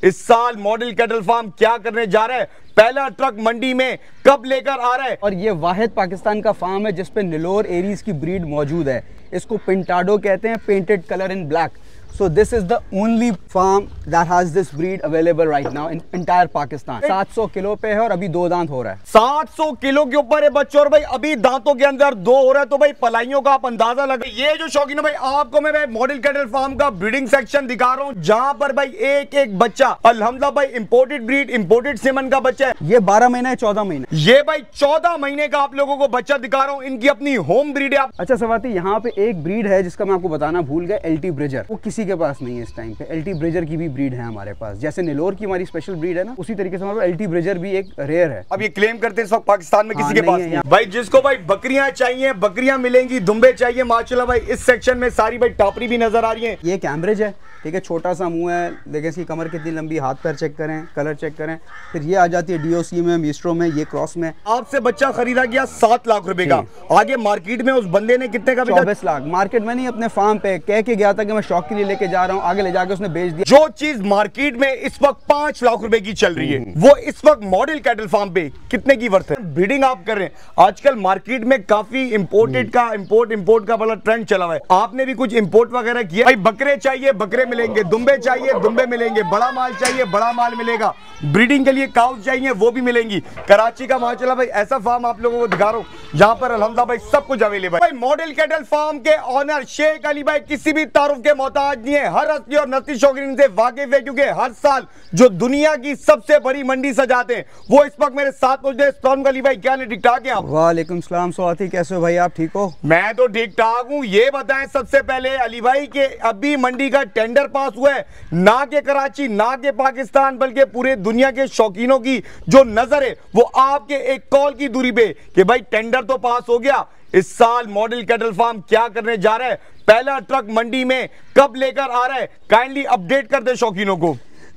इस साल model cattle farm क्या करने जा रहा है, पहला ट्रक मंडी में कब लेकर आ रहा है। और ये वाहिद पाकिस्तान का फार्म है जिसपे नेलोर एरीज की ब्रीड मौजूद है। इसको पिंटाडो कहते हैं, painted colour in black. So this is the only farm that has this breed available right now in entire Pakistan. 700 kilo पे है और अभी 2 दांत हो रहा है। 700 किलो के ऊपर है बच्चों, और भाई अभी दांतों के अंदर 2 हो रहा है, तो भाई पलाइयों का आप अंदाजा लगा। ये जो शौकीन है भाई, आपको मैं भाई मॉडल कैटल फार्म का ब्रीडिंग सेक्शन दिखा रहा हूँ, जहां पर भाई एक एक बच्चा अल्हम्दुलिल्लाह भाई इंपोर्टेड ब्रीड, इंपोर्टेड सेमन का बच्चा है। ये 12 महीना है, 14 महीने। ये भाई 14 महीने का आप लोगों को बच्चा दिखा रहा हूँ, इनकी अपनी होम ब्रीड है। अच्छा सवाती, यहाँ पे एक ब्रीड है जिसका मैं आपको बताना भूल गया, एलटी ब्रिजर। वो किसी के पास नहीं है इस टाइम पे। एलटी ब्रिजर की भी ब्रीड है हमारे पास, जैसे नेलोर की हमारी स्पेशल ब्रीड है ना, उसी तरीके से हमारे पास एलटी ब्रिजर भी एक रेयर है। अब ये क्लेम करते हैं इस वक्त पाकिस्तान में किसी के पास नहीं। भाई जिसको भाई बकरियां चाहिए बकरियां मिलेंगी, दुम्बे चाहिए माशाल्लाह भाई इस सेक्शन में सारी भाई टापरी भी नजर आ रही है। ये कैम्ब्रिज है, ठीक है, छोटा सा मुंह है, देखिए इसकी कमर कितनी लंबी, हाथ पैर चेक करें, कलर चेक करें। फिर ये आ जाती है डीओसी में, मिस्ट्रो में, ये क्रॉस में। आपसे बच्चा खरीदा गया 7 लाख रुपए का, आगे मार्केट में उस बंदे ने कितने का बेचा? 24 लाख। मार्केट में नहीं, अपने फार्म पे कह के गया था कि मैं शौक के लिए लेके जा रहा हूँ, आगे ले जाके उसने बेच दिया। जो चीज मार्केट में इस वक्त 5 लाख रुपए की चल रही है, वो इस वक्त मॉडल कैटल फार्म पे कितने की वर्थ है? ब्रीडिंग आप कर रहे हैं, आजकल मार्केट में काफी इंपोर्टेड का इंपोर्ट का बड़ा ट्रेंड चला हुआ है। आपने भी कुछ इंपोर्ट वगैरह किया? भाई बकरे चाहिए बकरे मिलेंगे, दुम्बे चाहिए दुम्बे मिलेंगे, बड़ा माल चाहिए बड़ा माल मिलेगा, ब्रीडिंग के लिए काउस चाहिए वो भी मिलेंगी। कराची का माशाल्लाह भाई ऐसा फार्म आप लोगों को दिखा रहा हूँ जहां पर अल्हम्दुलिल्लाह भाई सब कुछ अवेलेबल है। मॉडल कैटल फार्म के ऑनर शेख अली भाई किसी भी तारुफ के मोहताज नहीं है, हर असली और नस्ली शौकीन से वाकिफ है, क्योंकि हर साल जो दुनिया की सबसे बड़ी मंडी सजाते हैं वो इस वक्त मेरे साथ मौजूद है। अली भाई क्या ठीक ठाक है आप? वालेकुम सलाम स्वाति, कैसे हो भाई आप, ठीक हो? मैं तो ठीक ठाक हूँ। ये बताएं सबसे पहले अली भाई के अभी मंडी का टेंडर पास हुआ है, ना के कराची ना के पाकिस्तान बल्कि पूरे दुनिया के शौकीनों की जो नजर है वो आपके एक कॉल की दूरी पे कि भाई टेंडर तो पास हो गया, इस साल मॉडल कैटल फार्म क्या करने जा रहा है, पहला ट्रक मंडी में कब लेकर आ रहा है, काइंडली अपडेट कर दे शौकीनों को।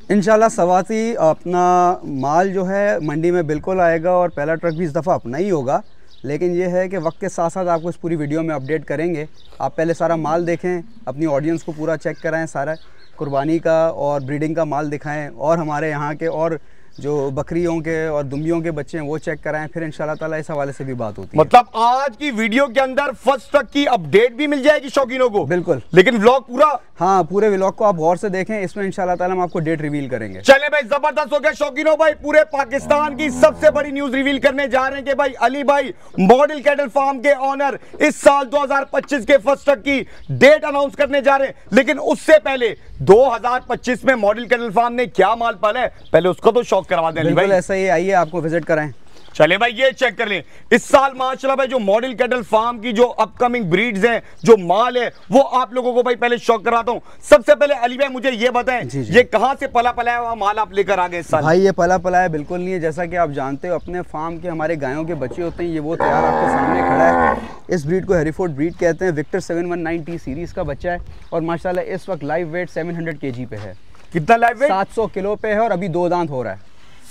इंशाल्लाह सवाती, अपना माल जो है मंडी में बिल्कुल आएगा और पहला ट्रक भी इस दफ़ा अपना ही होगा, लेकिन ये है कि वक्त के साथ साथ आपको इस पूरी वीडियो में अपडेट करेंगे। आप पहले सारा माल देखें, अपनी ऑडियंस को पूरा चेक कराएं, सारा कुर्बानी का और ब्रीडिंग का माल दिखाएं, और हमारे यहाँ के और जो बकरियों के और दुम्बियों के बच्चे हैं वो चेक कराएं, फिर इंशाल्लाह ताला इस हवाले से भी बात होती है। मतलब आज की वीडियो के अंदर फर्स्ट ट्रक की अपडेट भी मिल जाएगी शौकीनों को? बिल्कुल, लेकिन व्लॉग पूरा, हाँ पूरे व्लॉग को आप गौर से देखें, इसमें इंशाल्लाह ताला हम आपको डेट रिवील करेंगे। चले भाई जबरदस्त हो गया शौकीनों, भाई पूरे पाकिस्तान की सबसे बड़ी न्यूज रिवील करने जा रहे हैं कि भाई अली भाई मॉडल कैटल फार्म के ऑनर इस साल 2025 के फर्स्ट ट्रक की डेट अनाउंस करने जा रहे हैं। लेकिन उससे पहले 2025 में मॉडल कैटल फार्म ने क्या माल पाला है, पहले उसको तो शौक करवा दें अली भाई। ऐसा ही, आइए आपको विजिट कराएं। चले भाई ये चेक कर लें, इस साल माशाल्लाह भाई जो मॉडल कैटल फार्म की जो अपकमिंग ब्रीड्स हैं, जो माल है वो आप लोगों को भाई पहले शौक कराता हूं। सबसे पहले अली भाई मुझे ये बताएं, ये कहां से पला पलाया हुआ माल आप लेकर आ गए इस साल? भाई ये पला पलाया बिल्कुल नहीं है, जैसा कि आप जानते हो अपने फार्म के हमारे गायों के बच्चे होते हैं, ये वो तैयार आपके सामने खड़ा है। इस ब्रीड को हेरिफोर्ड ब्रीड कहते हैं, विक्टर 719T सीरीज का बच्चा है, और माशाल्लाह इस वक्त लाइव वेट 700 kg पे है। कितना लाइव वेट? 700 किलो पे है और अभी 2 दांत हो रहा है।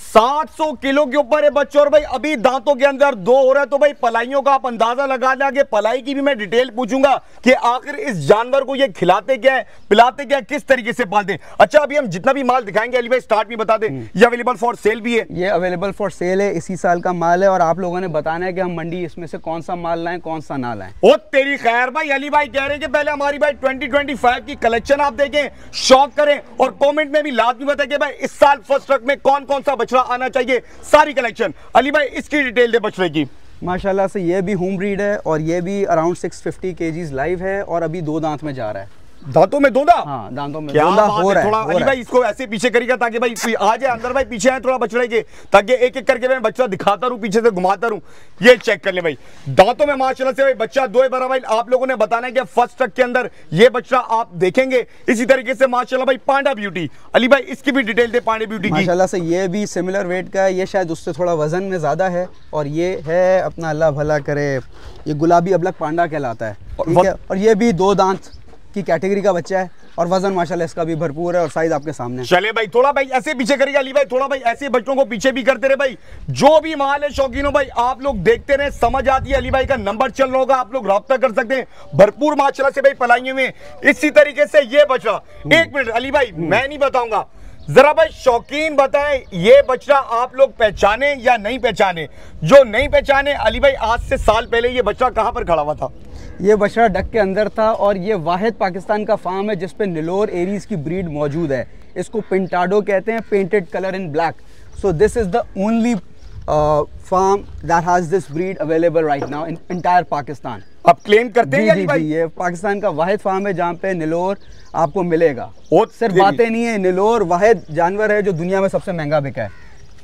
700 किलो के ऊपर है बच्चों, और भाई अभी दांतों के अंदर 2 हो रहा है, तो भाई पलाइयों का आप अंदाजा लगा लें। पलाई की भी मैं डिटेल पूछूंगा कि आखिर इस जानवर को ये खिलाते क्या है, पिलाते क्या है, किस तरीके से पालते हैं। अच्छा अभी हम जितना भी माल दिखाएंगे अली भाई स्टार्ट में बता दें, ये अवेलेबल फॉर सेल भी है? ये अवेलेबल फॉर सेल है, इसी साल का माल है, और आप लोगों ने बताना है कि हम मंडी इसमें से कौन सा माल लाएं कौन सा ना लाएं। ओ तेरी खैर भाई, अली भाई कह रहे हैं कि पहले हमारी भाई 2025 की कलेक्शन आप देखें, शौक करें, और कमेंट में भी लाजमी बताएं कि भाई इस साल फर्स्ट ट्रक में कौन कौन सा बछड़ा आना चाहिए, सारी कलेक्शन। अली भाई इसकी डिटेल दे बछड़े की। माशाल्लाह से ये भी होम ब्रीड है, और ये भी अराउंड 650 kg लाइव है, और अभी 2 दांत में जा रहा है। दांतों में दोंदा? हाँ दांतों में क्या दोंदा हो रहा है। थोड़ा अली भाई इसको ऐसे पीछे करिएगा ताकि भाई आ जाए अंदर, भाई पीछे आए थोड़ा बछड़े के, ताकि एक एक करके मैं बच्चा दिखाता रहूं, पीछे से घुमाता रहूं। ये चेक कर ले भाई, दांतों में माशाल्लाह से भाई बच्चा 2 है बड़ा। भाई आप लोगों ने बताना है कि फर्स्ट ट्रक के अंदर ये बच्चा आप देखेंगे। इसी तरीके से माशाल्लाह भाई पांडा ब्यूटी, अली भाई इसकी भी डिटेल दे पांडा ब्यूटी की। माशाल्लाह से ये भी सिमिलर वेट का है, ये शायद उससे थोड़ा वजन में ज्यादा है, और ये है अपना अल्लाह भला करे, ये गुलाबी अबलक पांडा कहलाता है, ठीक है। और ये भी 2 दांत की कैटेगरी का बच्चा है, और वजन माशाल्लाह इसका भी भरपूर है, और साइज आपके सामने। चले भाई थोड़ा भाई ऐसे पीछे करिएगा अली भाई, थोड़ा भाई ऐसे बच्चों को पीछे भी करते रहे भाई। जो भी माल है शौकीनों भाई आप लोग देखते रहे, समझ आती है। अली भाई का नंबर चल रहा होगा, आप लोग रब्ता कर सकते हैं। भरपूर माशाल्लाह से भाई पलाइयों में इसी तरीके से ये बचा। 1 मिनट अली भाई, मैं नहीं बताऊंगा, जरा भाई शौकीन बताएं, ये बछड़ा आप लोग पहचाने या नहीं पहचाने? जो नहीं पहचाने, अली भाई आज से साल पहले ये बछड़ा कहां पर खड़ा हुआ था? ये बछड़ा डक के अंदर था और ये वाहिद पाकिस्तान का फार्म है जिसपे निलोर एरीज की ब्रीड मौजूद है। इसको पिंटाडो कहते हैं, painted colour in black. So this is the only farm that has this breed available right now in entire Pakistan. आप क्लेम करते हैं जी, भाई? ये पाकिस्तान का वाहिद फार्म है जहाँ पे निलोर आपको मिलेगा। और सिर्फ बातें नहीं है, निलोर वाहिद जानवर है जो दुनिया में सबसे महंगा बिका है।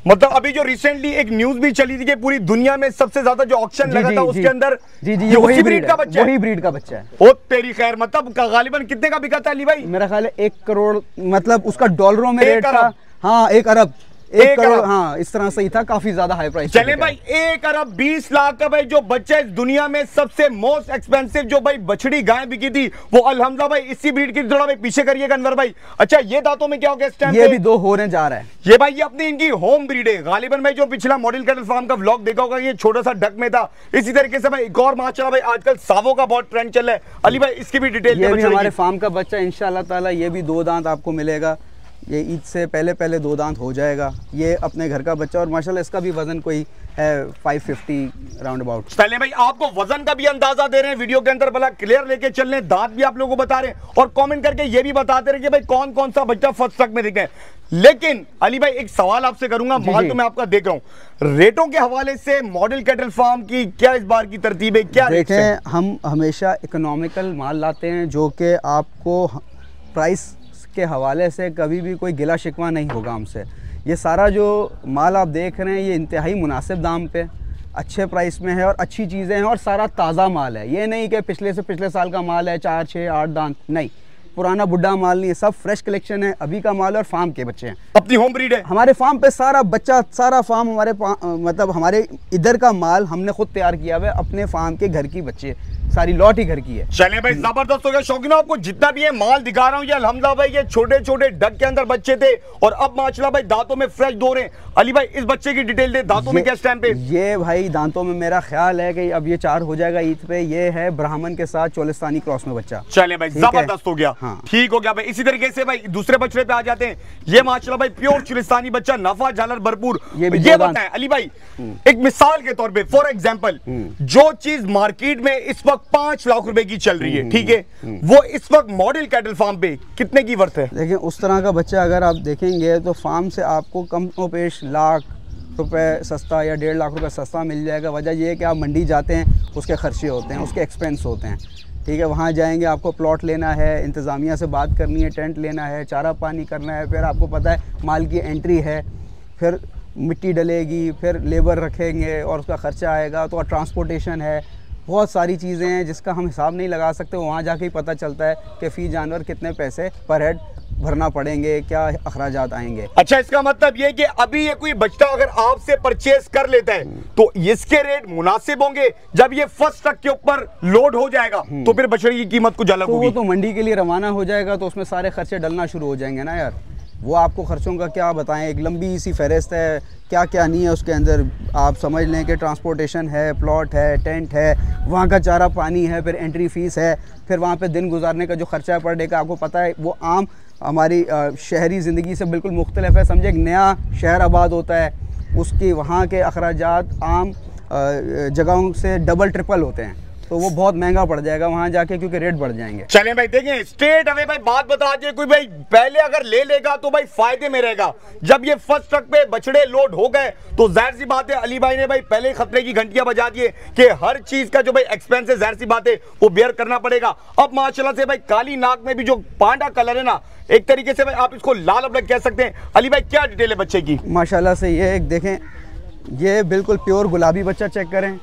मतलब अभी जो रिसेंटली एक न्यूज भी चली थी कि पूरी दुनिया में सबसे ज्यादा जो ऑक्शन लगा था उसके अंदर ये वही ब्रीड का बच्चा है। वही ब्रीड का बच्चा है। ओ तेरी खैर, मतलब गालिबन कितने का बिका था अली भाई? मेरा ख्याल है 1 करोड़, मतलब उसका डॉलरों में रेट था। हाँ 1 अरब, 1 करोड़, हाँ इस तरह से ही था, काफी ज्यादा हाई प्राइस। चले भाई 1 अरब 20 लाख का भाई जो बच्चा इस दुनिया में सबसे मोस्ट एक्सपेंसिव जो भाई बछड़ी गाय बिकी थी वो अल्हम्दुलिल्लाह भाई इसी ब्रीड की। थोड़ा भाई पीछे करिएगा अनवर भाई। अच्छा ये दांतों में क्या हो गया इस टाइम? ये भी 2 होने जा रहा है। ये भाई ये अपनी इनकी होम ब्रीड है। गालिबन भाई जो पिछला मॉडल कैटल फार्म का व्लॉग देखा होगा, ये छोटा सा डक में था। इसी तरीके से भाई एक और माशाल्लाह भाई आजकल सावों का बहुत ट्रेंड चल रहा है। अली भाई इसकी भी डिटेल, ये भी हमारे फार्म का बच्चा इंशाल्लाह ताला, ये भी 2 दांत आपको मिलेगा। ये ईद से पहले 2 दांत हो जाएगा। ये अपने घर का बच्चा और माशाल्लाह इसका भी वजन कोई है 550 राउंड अबाउट। पहले भाई आपको वजन का भी अंदाजा दे रहे हैं वीडियो के अंदर, भला क्लियर लेके चल रहे हैं। दांत भी आप लोगों को बता रहे हैं और कमेंट करके ये भी बताते रहे कि भाई कौन कौन सा बच्चा फर्स्ट तक में दिखे। लेकिन अली भाई एक सवाल आपसे करूंगा, माल तो मैं आपका देख रहा हूं, रेटों के हवाले से मॉडल कैटल फार्म की क्या इस बार की तरतीब है? क्या देखें, हम हमेशा इकोनॉमिकल माल लाते हैं जो कि आपको प्राइस के हवाले से कभी भी कोई गिला शिकवा नहीं होगा हमसे। ये सारा जो माल आप देख रहे हैं ये इंतहाई मुनासिब दाम पे अच्छे प्राइस में है और अच्छी चीज़ें हैं और सारा ताज़ा माल है। ये नहीं कि पिछले से पिछले साल का माल है, 4, 6, 8 दांत, नहीं, पुराना बुढ़ा माल नहीं है, सब फ्रेश कलेक्शन है, अभी का माल और फार्म के बच्चे हैं। अपनी होम ब्रीड है हमारे फार्म पे, सारा बच्चा, सारा फार्म हमारे मतलब हमारे इधर का माल हमने खुद तैयार किया हुआ है, अपने फार्म के घर की बच्चे, सारी लॉट ही घर की है। चलिए भाई जबरदस्त हो गया। शौकीनों आपको जितना भी ये माल दिखा रहा हूँ ये अल्हम्दुलिल्लाह भाई ये छोटे छोटे डक के अंदर बच्चे थे और अब माशाल्लाह भाई दांतों में फ्रेश दो रहे। अली भाई इस बच्चे की डिटेल दे, दांतों में क्या टाइम पे? ये भाई दांतों में मेरा ख्याल है कि अब ये 4 हो जाएगा ईद पे। ये है ब्राह्मण के साथ चोलिस्तानी क्रॉस में बच्चा। चलिए भाई जबरदस्त हो गया। हाँ ठीक हो गया भाई। इसी तरीके से भाई दूसरे बछड़े पे आ जाते हैं। ये माशाल्लाह भाई प्योर चोलिस्तानी बच्चा, नफा झालर भरपूर। ये बताएं अली भाई एक मिसाल के तौर पे, फॉर एग्जाम्पल जो चीज मार्केट में इस वक्त 5 लाख रुपए की चल रही है, ठीक है, वो इस वक्त मॉडल कैटल फार्म पे कितने की वर्थ है? देखिए उस तरह का बच्चा अगर आप देखेंगे तो फार्म से आपको कम पेश लाख रुपए सस्ता या 1.5 लाख रुपए सस्ता मिल जाएगा। वजह यह है कि आप मंडी जाते हैं, उसके खर्चे होते हैं, उसके एक्सपेंस होते हैं, ठीक है। वहाँ जाएंगे, आपको प्लॉट लेना है, इंतज़ामिया से बात करनी है, टेंट लेना है, चारा पानी करना है, फिर आपको पता है माल की एंट्री है, फिर मिट्टी डलेगी, फिर लेबर रखेंगे और उसका खर्चा आएगा, तो ट्रांसपोर्टेशन है, बहुत सारी चीज़ें हैं जिसका हम हिसाब नहीं लगा सकते। वहाँ जाके ही पता चलता है कि फ़ी जानवर कितने पैसे पर हेड भरना पड़ेंगे, क्या अखराजात आएंगे। अच्छा, इसका मतलब ये कि अभी ये कोई बच्चा अगर आपसे परचेज कर लेता है तो इसके रेट मुनासिब होंगे, जब ये फर्स्ट ट्रक के ऊपर लोड हो जाएगा तो फिर बछड़े की कीमत कुछ अलग होगी। वो तो मंडी के लिए रवाना हो जाएगा तो उसमें सारे खर्चे डलना शुरू हो जाएंगे ना यार। वो आपको खर्चों का क्या बताएं, एक लंबी सी फहरिस्त है, क्या क्या नहीं है उसके अंदर। आप समझ लें कि ट्रांसपोर्टेशन है, प्लॉट है, टेंट है, वहाँ का चारा पानी है, फिर एंट्री फीस है, फिर वहाँ पे दिन गुजारने का जो खर्चा है पर डे का, आपको पता है वो आम हमारी शहरी ज़िंदगी से बिल्कुल मुख्तलिफ है। समझे, एक नया शहर आबाद होता है, उसकी वहाँ के अखराजात आम जगहों से डबल ट्रिपल होते हैं, तो वो बहुत महंगा पड़ जाएगा वहां जाके, क्योंकि रेट बढ़ जाएंगे। चलें भाई, देखें स्ट्रेट अवे भाई बात बता दिए, कोई भाई पहले अगर ले लेगा तो भाई फायदे में रहेगा। जब ये फर्स्ट ट्रक पे बछड़े लोड हो गए तो जाहिर सी बात है अली भाई ने भाई पहले खतरे की घंटियां बजा दिए कि हर चीज का जो भाई एक्सपेंस है, जाहिर सी बात है वो बेयर करना पड़ेगा। अब माशाल्लाह से भाई काली नाक में भी जो पांडा कलर है ना, एक तरीके से भाई आप इसको लाल अबलग कह सकते हैं। अली भाई क्या डिटेल है बच्चे की? माशाल्लाह से ये एक देखें, ये बिल्कुल प्योर गुलाबी बच्चा चेक करें,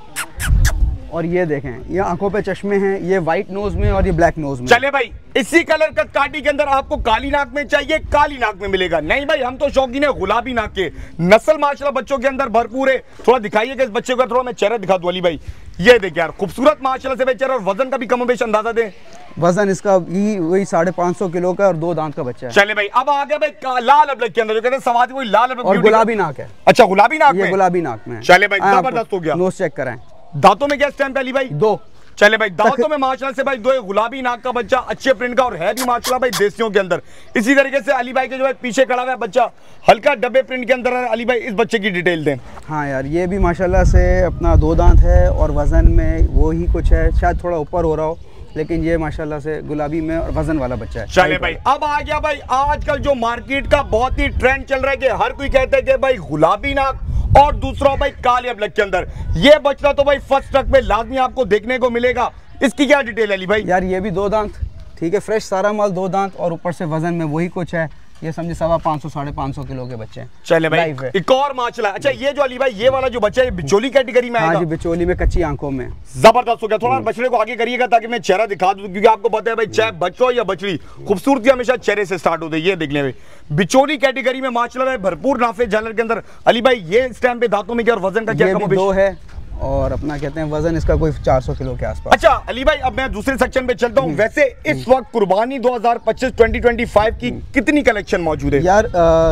और ये देखें ये आंखों पे चश्मे हैं, ये व्हाइट नोज में और ये ब्लैक नोज में। चले भाई, इसी कलर का काटी के अंदर आपको काली नाक में चाहिए, काली नाक में मिलेगा। नहीं भाई, हम तो शौकीन है गुलाबी नाक के। नस्ल माशाल्लाह बच्चों के अंदर भरपूर है। थोड़ा दिखाइए कि इस बच्चे का थोड़ा मैं चेहरा दिखा दूं अली भाई। ये देख यार, खूबसूरत माशाल्लाह से बेचारा। और वजन का भी कम बेश अंदाजा दे। वजन इसका वही 550 किलो का और 2 दांत का बच्चा है। चले भाई, अब आ गया भाई लाल अबलग के अंदर, जो कहते हैं सवाद वही लाल अबलग और गुलाबी नाक है। अच्छा, गुलाबी नाक में, गुलाबी नाक में। चले भाई जबरदस्त हो गया। नोज चेक कराएं, दांतों में क्या स्टैंप है अली भाई? 2। चले भाई, दावतों में माशाल्लाह से भाई दो गुलाबी नाक का बच्चा, अच्छे प्रिंट का, और है भी माशाल्लाह भाई देसियों के अंदर। इसी तरीके से अली भाई के जो है पीछे खड़ा हुआ है बच्चा, हल्का डब्बे प्रिंट के अंदर है। अली भाई इस बच्चे की डिटेल दें। हाँ यार, ये भी माशाल्लाह से अपना 2 दांत है और वज़न में वो ही कुछ है, शायद थोड़ा ऊपर हो रहा हो, लेकिन ये माशाल्लाह से गुलाबी में और वजन वाला बच्चा है। चले भाई, अब आ गया भाई आजकल जो मार्केट का बहुत ही ट्रेंड चल रहा है कि हर कोई कहता है कि भाई गुलाबी नाक और दूसरा भाई काले अबलग के अंदर। ये बच्चा तो भाई फर्स्ट ट्रक में लाजमी आपको देखने को मिलेगा। इसकी क्या डिटेल है अली भाई? यार ये भी 2 दांत, ठीक है, फ्रेश सारा माल, 2 दांत और ऊपर से वजन में वही कुछ है। ये समझे 550 साढ़े 500 किलो के बच्चे हैं। चले भाई, एक और माशाल्लाह। अच्छा, ये जो अली भाई ये वाला जो बच्चा है बिचौली कैटेगरी में आएगा? हाँ जी, बिचौली में, कच्ची आंखों में। जबरदस्त हो गया। थोड़ा बछड़े को आगे करिएगा ताकि मैं चेहरा दिखा दूं, क्योंकि आपको पता है भाई चाहे बच्चों या बछड़ी, खूबसूरती हमेशा चेहरे से स्टार्ट होती है। ये देख लें बिचौली कैटेगरी में माशाल्लाह भरपूर नाफे जानवर के अंदर। अली भाई ये इस टाइम पे दांतों में क्या और वजन का क्या? 2 है और अपना कहते हैं वजन इसका कोई 400 किलो के आसपास। अच्छा अली भाई, अब मैं दूसरे सेक्शन पे चलता हूँ। वैसे इस वक्त कुर्बानी 2025 की कितनी कलेक्शन मौजूद है? यार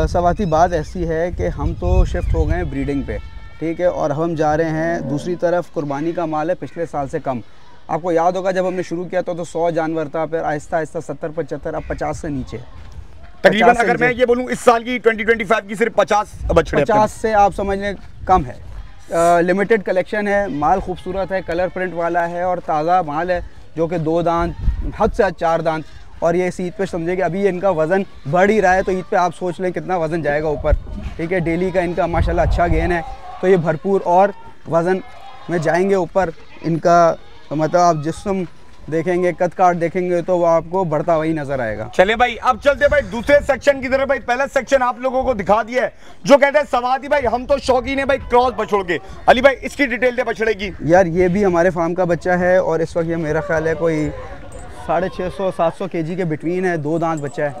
सवाती बात ऐसी है कि हम तो शिफ्ट हो गए हैं ब्रीडिंग पे, ठीक है, और हम जा रहे हैं दूसरी तरफ। कुर्बानी का माल है पिछले साल से कम। आपको याद होगा जब हमने शुरू किया था तो 100 जानवर था, फिर आहिस्ता आहिस्ता 70-75, अब 50 से नीचे तकरीबन। अगर मैं ये बोलूँ इस साल की 2025 की सिर्फ 50 बछड़े, 50 से आप समझ लें कम है। लिमिटेड कलेक्शन है, माल खूबसूरत है, कलर प्रिंट वाला है और ताज़ा माल है, जो कि 2 दांत, हद से 4 दांत। और ये इस ईद पे समझे कि अभी इनका वज़न बढ़ ही रहा है, तो ईद पे आप सोच लें कितना वज़न जाएगा ऊपर, ठीक है। डेली का इनका माशाल्लाह अच्छा गेन है, तो ये भरपूर और वज़न में जाएंगे ऊपर इनका। मतलब आप जिस्म देखेंगे, कद काट देखेंगे तो वो आपको बढ़ता वही नजर आएगा। चले भाई, अब चलते भाई दूसरे सेक्शन की तरफ। भाई पहला सेक्शन आप लोगों को दिखा दिया है, जो कहते हैं सवादी भाई हम तो शौकीन है भाई क्रॉस बछड़ों के। अली भाई इसकी डिटेल दे बछड़े की। यार ये भी हमारे फार्म का बच्चा है और इस वक्त ये मेरा ख्याल है कोई 650-700 kg के बिटवीन है। 2 दांत बच्चा है।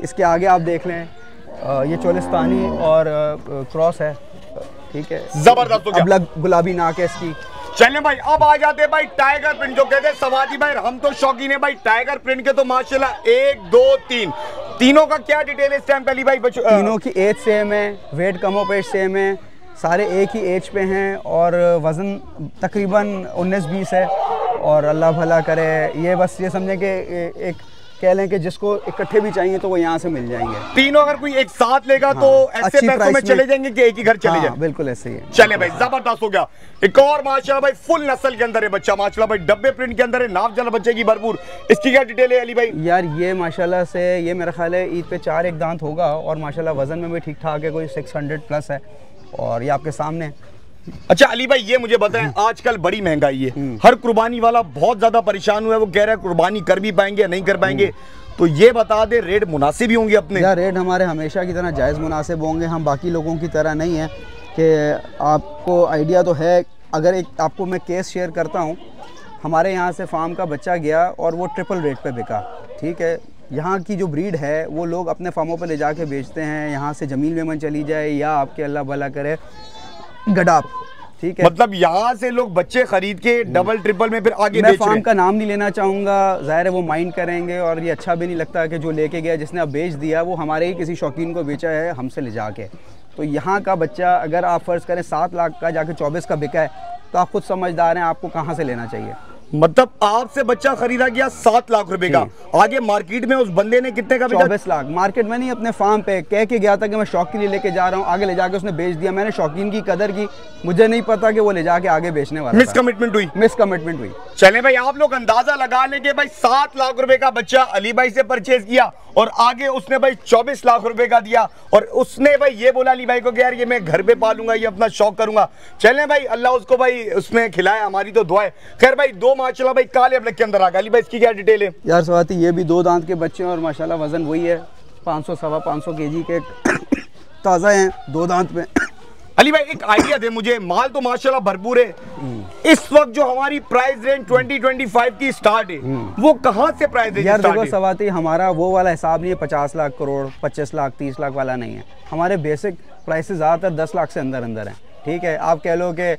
इसके आगे आप देख लें, ये चोलिस्तानी और क्रॉस है, ठीक है, जबरदस्त हो गया। अबलग गुलाबी नाक है इसकी। चलें भाई, अब आ जाते हैं भाई टाइगर प्रिंट, जो कहते हैं सवादी भाई हम तो शौकीन है भाई टाइगर प्रिंट के। तो माशाल्लाह 1 2 3 तीनों का क्या डिटेल है इस टाइम पे अली भाई? तीनों की एज सेम है, वेट कमो पेश सेम है, सारे एक ही एज पे हैं और वज़न तकरीबन 19-20 है। और अल्लाह भला करे, ये बस ये समझें कि एक कह लें कि जिसको इकट्ठे भी चाहिए तो वो यहाँ से मिल जाएंगे। तीनों अगर कोई एक साथ लेगा तो ऐसे पैसों में चले जाएंगे कि एक ही घर चले जाए। बिल्कुल ऐसे ही है। चले भाई, जबरदस्त हो गया। एक और माशाल्लाह भाई फुल नस्ल के अंदर है बच्चा, माशाल्लाह भाई डब्बे प्रिंट के अंदर है, नाप जला बच्चे की भरपूर। इसकी क्या डिटेल है अली भाई? यार ये माशाल्लाह से ये मेरा ख्याल है ईद पे 4 एक दांत होगा और माशाल्लाह वजन में भी ठीक ठाक है, कोई 600 प्लस है और ये आपके सामने। अच्छा अली भाई ये मुझे बताएं, आजकल बड़ी महंगाई है, हर कुर्बानी वाला बहुत ज्यादा परेशान हुआ है, वो कह रहा है कुर्बानी कर भी पाएंगे या नहीं कर पाएंगे। तो ये बता दे रेट मुनासिब ही होंगे अपने? यार रेट हमारे हमेशा की तरह जायज़ मुनासिब होंगे। हम बाकी लोगों की तरह नहीं है कि आपको आइडिया तो है। अगर एक आपको मैं केस शेयर करता हूँ, हमारे यहाँ से फार्म का बच्चा गया और वो ट्रिपल रेट पे बिका, ठीक है। यहाँ की जो ब्रीड है वो लोग अपने फार्मों पे ले जाके बेचते हैं, यहाँ से जमील मेमन चली जाए या आपके अल्लाह भला करे गडाप, ठीक है। मतलब यहाँ से लोग बच्चे खरीद के डबल ट्रिपल में फिर आगे मैं फार्म का नाम नहीं लेना चाहूँगा, ज़ाहिर है वो माइंड करेंगे और ये अच्छा भी नहीं लगता कि जो लेके गया जिसने अब बेच दिया वो हमारे ही किसी शौकीन को बेचा है हमसे ले जाके। तो यहाँ का बच्चा अगर आप फ़र्ज़ करें 7 लाख का जाके 24 का बिका है तो आप खुद समझदार हैं आपको कहाँ से लेना चाहिए। मतलब आपसे बच्चा खरीदा गया 7 लाख रुपए का, आगे मार्केट में उस बंदे ने कितने का? 24 लाख। मार्केट में नहीं, अपने फार्म पे कह के गया था कि मैं शौक के लिए लेके जा रहा हूँ, आगे ले जाके उसने बेच दिया। मैंने शौकीन की कदर की, मुझे नहीं पता कि वो ले जाके आगे बेचने वाला। मिस कमिटमेंट हुई। चले भाई, आप लोग अंदाजा लगा लेंगे भाई 7 लाख रुपए का बच्चा अली भाई से परचेज किया और आगे उसने भाई 24 लाख रुपए का दिया और उसने भाई ये बोला अली भाई को कि यार ये मैं घर पे पालूंगा, ये अपना शौक करूंगा। चले भाई, अल्लाह उसको भाई उसने खिलाया, हमारी तो दुआ है। खैर भाई 2 माशाल्लाह भाई काले अबलग के अंदर आ गया। अली भाई इसकी क्या डिटेल है? यार स्वाति ये भी 2 दांत के बच्चे हैं और माशाल्लाह वजन वही है, 500-550 kg के ताज़ा हैं 2 दांत में। अली भाई एक आइडिया दे मुझे, माल तो माशाल्लाह भरपूर है, इस वक्त जो हमारी प्राइस रेंज 2025 की स्टार्ट है वो कहाँ से प्राइस रेंज? यार देखो सवाती, हमारा वो वाला हिसाब नहीं है 50 लाख करोड़ 25 लाख 30 लाख वाला नहीं है। हमारे बेसिक प्राइसेस ज़्यादातर 10 लाख से अंदर अंदर हैं, ठीक है। आप कह लो कि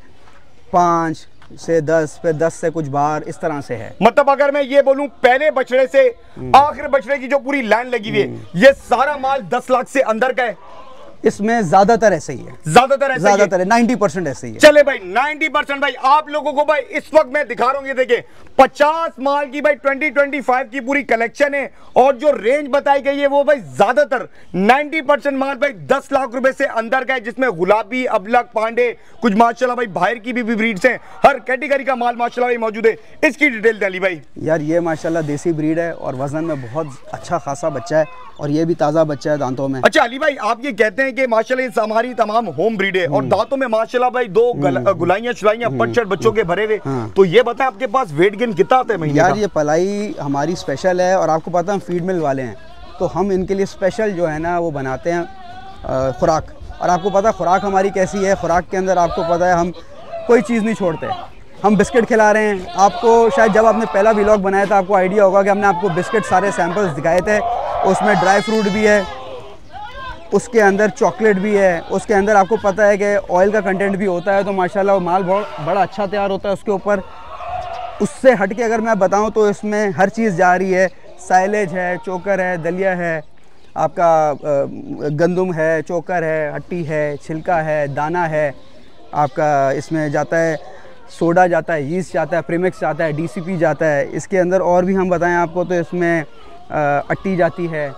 5 से 10, फिर 10 से कुछ बाहर, इस तरह से है। मतलब अगर मैं ये बोलूं पहले बछड़े से आखिर बछड़े की जो पूरी लाइन लगी हुई है, ये सारा माल 10 लाख से अंदर का है। इसमें ज्यादातर ऐसे ही है, ज्यादातर 90% ऐसे ही है। चले भाई 90% भाई आप लोगों को भाई इस वक्त मैं दिखा रहा हूं, ये देखिए 50 माल की भाई 2025 की पूरी कलेक्शन है और जो रेंज बताई गई है वो भाई ज्यादातर 90% माल भाई 10 लाख रुपए से अंदर का है, जिसमें गुलाबी, अबलक, पांडे, कुछ माशाल्लाह भाई बाहर की भी ब्रीड्स हैं, हर कैटेगरी का माल माशाल्लाह भाई मौजूद है। इसकी डिटेल डाली भाई। यार ये माशाल्लाह देसी ब्रीड है और वजन में बहुत अच्छा खासा बच्चा है और ये भी ताज़ा बच्चा है दांतों में। अच्छा अली भाई आप ये कहते हैं कि माशाल्लाह हमारी तमाम होम ब्रीड है और दांतों में माशाल्लाह भाई 2 गुलाइयां छुलाइयां बच्चों के भरे हुए। तो ये बताएं आपके पास वेट गेन कितना आता है महीने का? यार ये पलाई हमारी स्पेशल है और आपको पता है हम फीड मिल वाले हैं, तो हम इनके लिए स्पेशल जो है ना वो बनाते हैं खुराक। और आपको पता है खुराक हमारी कैसी है, खुराक के अंदर आपको पता है हम कोई चीज़ नहीं छोड़ते। हम बिस्किट खिला रहे हैं आपको, शायद जब आपने पहला व्लॉग बनाया था आपको आइडिया होगा कि हमने आपको बिस्किट सारे सैंपल्स दिखाए थे। उसमें ड्राई फ्रूट भी है, उसके अंदर चॉकलेट भी है, उसके अंदर आपको पता है कि ऑयल का कंटेंट भी होता है, तो माशाल्लाह वो माल बहुत बड़ा अच्छा तैयार होता है उसके ऊपर। उससे हट के अगर मैं बताऊं तो इसमें हर चीज़ जा रही है, साइलेज है, चोकर है, दलिया है, आपका गंदम है, चोकर है, हट्टी है, छिलका है, दाना है, आपका इसमें जाता है सोडा जाता है, यीस्ट जाता है, प्रीमिक्स जाता है, डीसीपी जाता है। इसके अंदर और भी हम बताएं आपको तो इसमें अट्टी जाती है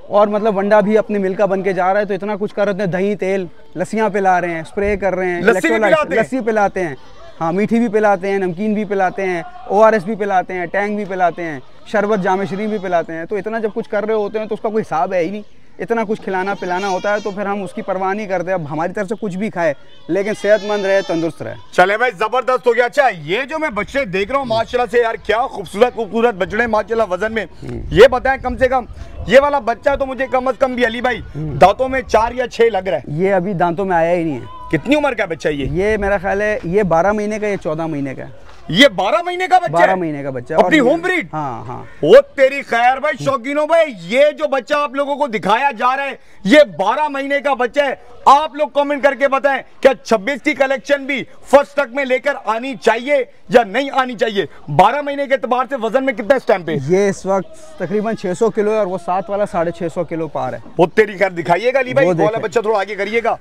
और मतलब वंडा भी अपने मिल का बन के जा रहा है। तो इतना कुछ कर रहे हैं, दही, तेल, लस्सियाँ पिला रहे हैं, स्प्रे कर रहे हैं, लस्सी पिलाते हैं, हाँ मीठी भी पिलाते हैं, नमकीन भी पिलाते हैं, ORS भी पिलाते हैं, टैंग भी पिलाते हैं, शरबत जामे शरीफ भी पिलाते हैं। तो इतना जब कुछ कर रहे होते हैं तो उसका कोई हिसाब है ही नहीं, इतना कुछ खिलाना पिलाना होता है, तो फिर हम उसकी परवाह नहीं करते। अब हमारी तरफ से कुछ भी खाए लेकिन सेहतमंद रहे, तंदुरुस्त रहे। चले भाई जबरदस्त हो गया। अच्छा ये जो मैं बच्चे देख रहा हूँ माशाल्लाह से यार क्या खूबसूरत बछड़े माशाल्लाह वजन में, ये बताएं कम से कम ये वाला बच्चा तो मुझे कम से कम भी अली भाई दांतों में 4 या 6 लग रहा है। ये अभी दांतों में आया ही नहीं है। कितनी उम्र का बच्चा ये मेरा ख्याल है ये 12 महीने का, ये 14 महीने का। ये 12 महीने का बच्चा, 12 महीने का बच्चा अपनी होम ब्रीड। हाँ हाँ। वो तेरी खैर भाई शौकीनों भाई, ये जो बच्चा आप लोगों को दिखाया जा रहा है ये 12 महीने का बच्चा है। आप लोग कमेंट करके बताएं क्या 26 की कलेक्शन भी फर्स्ट तक में लेकर आनी चाहिए या नहीं आनी चाहिए? 12 महीने के एतबार से वजन में कितना स्टैम्प है? ये इस वक्त तकरीबन 600 किलो है और वो 7 वाला 650 किलो पार है। वो तेरी खैर दिखाइएगा अली भाई, वाला बच्चा थोड़ा आगे करिएगा।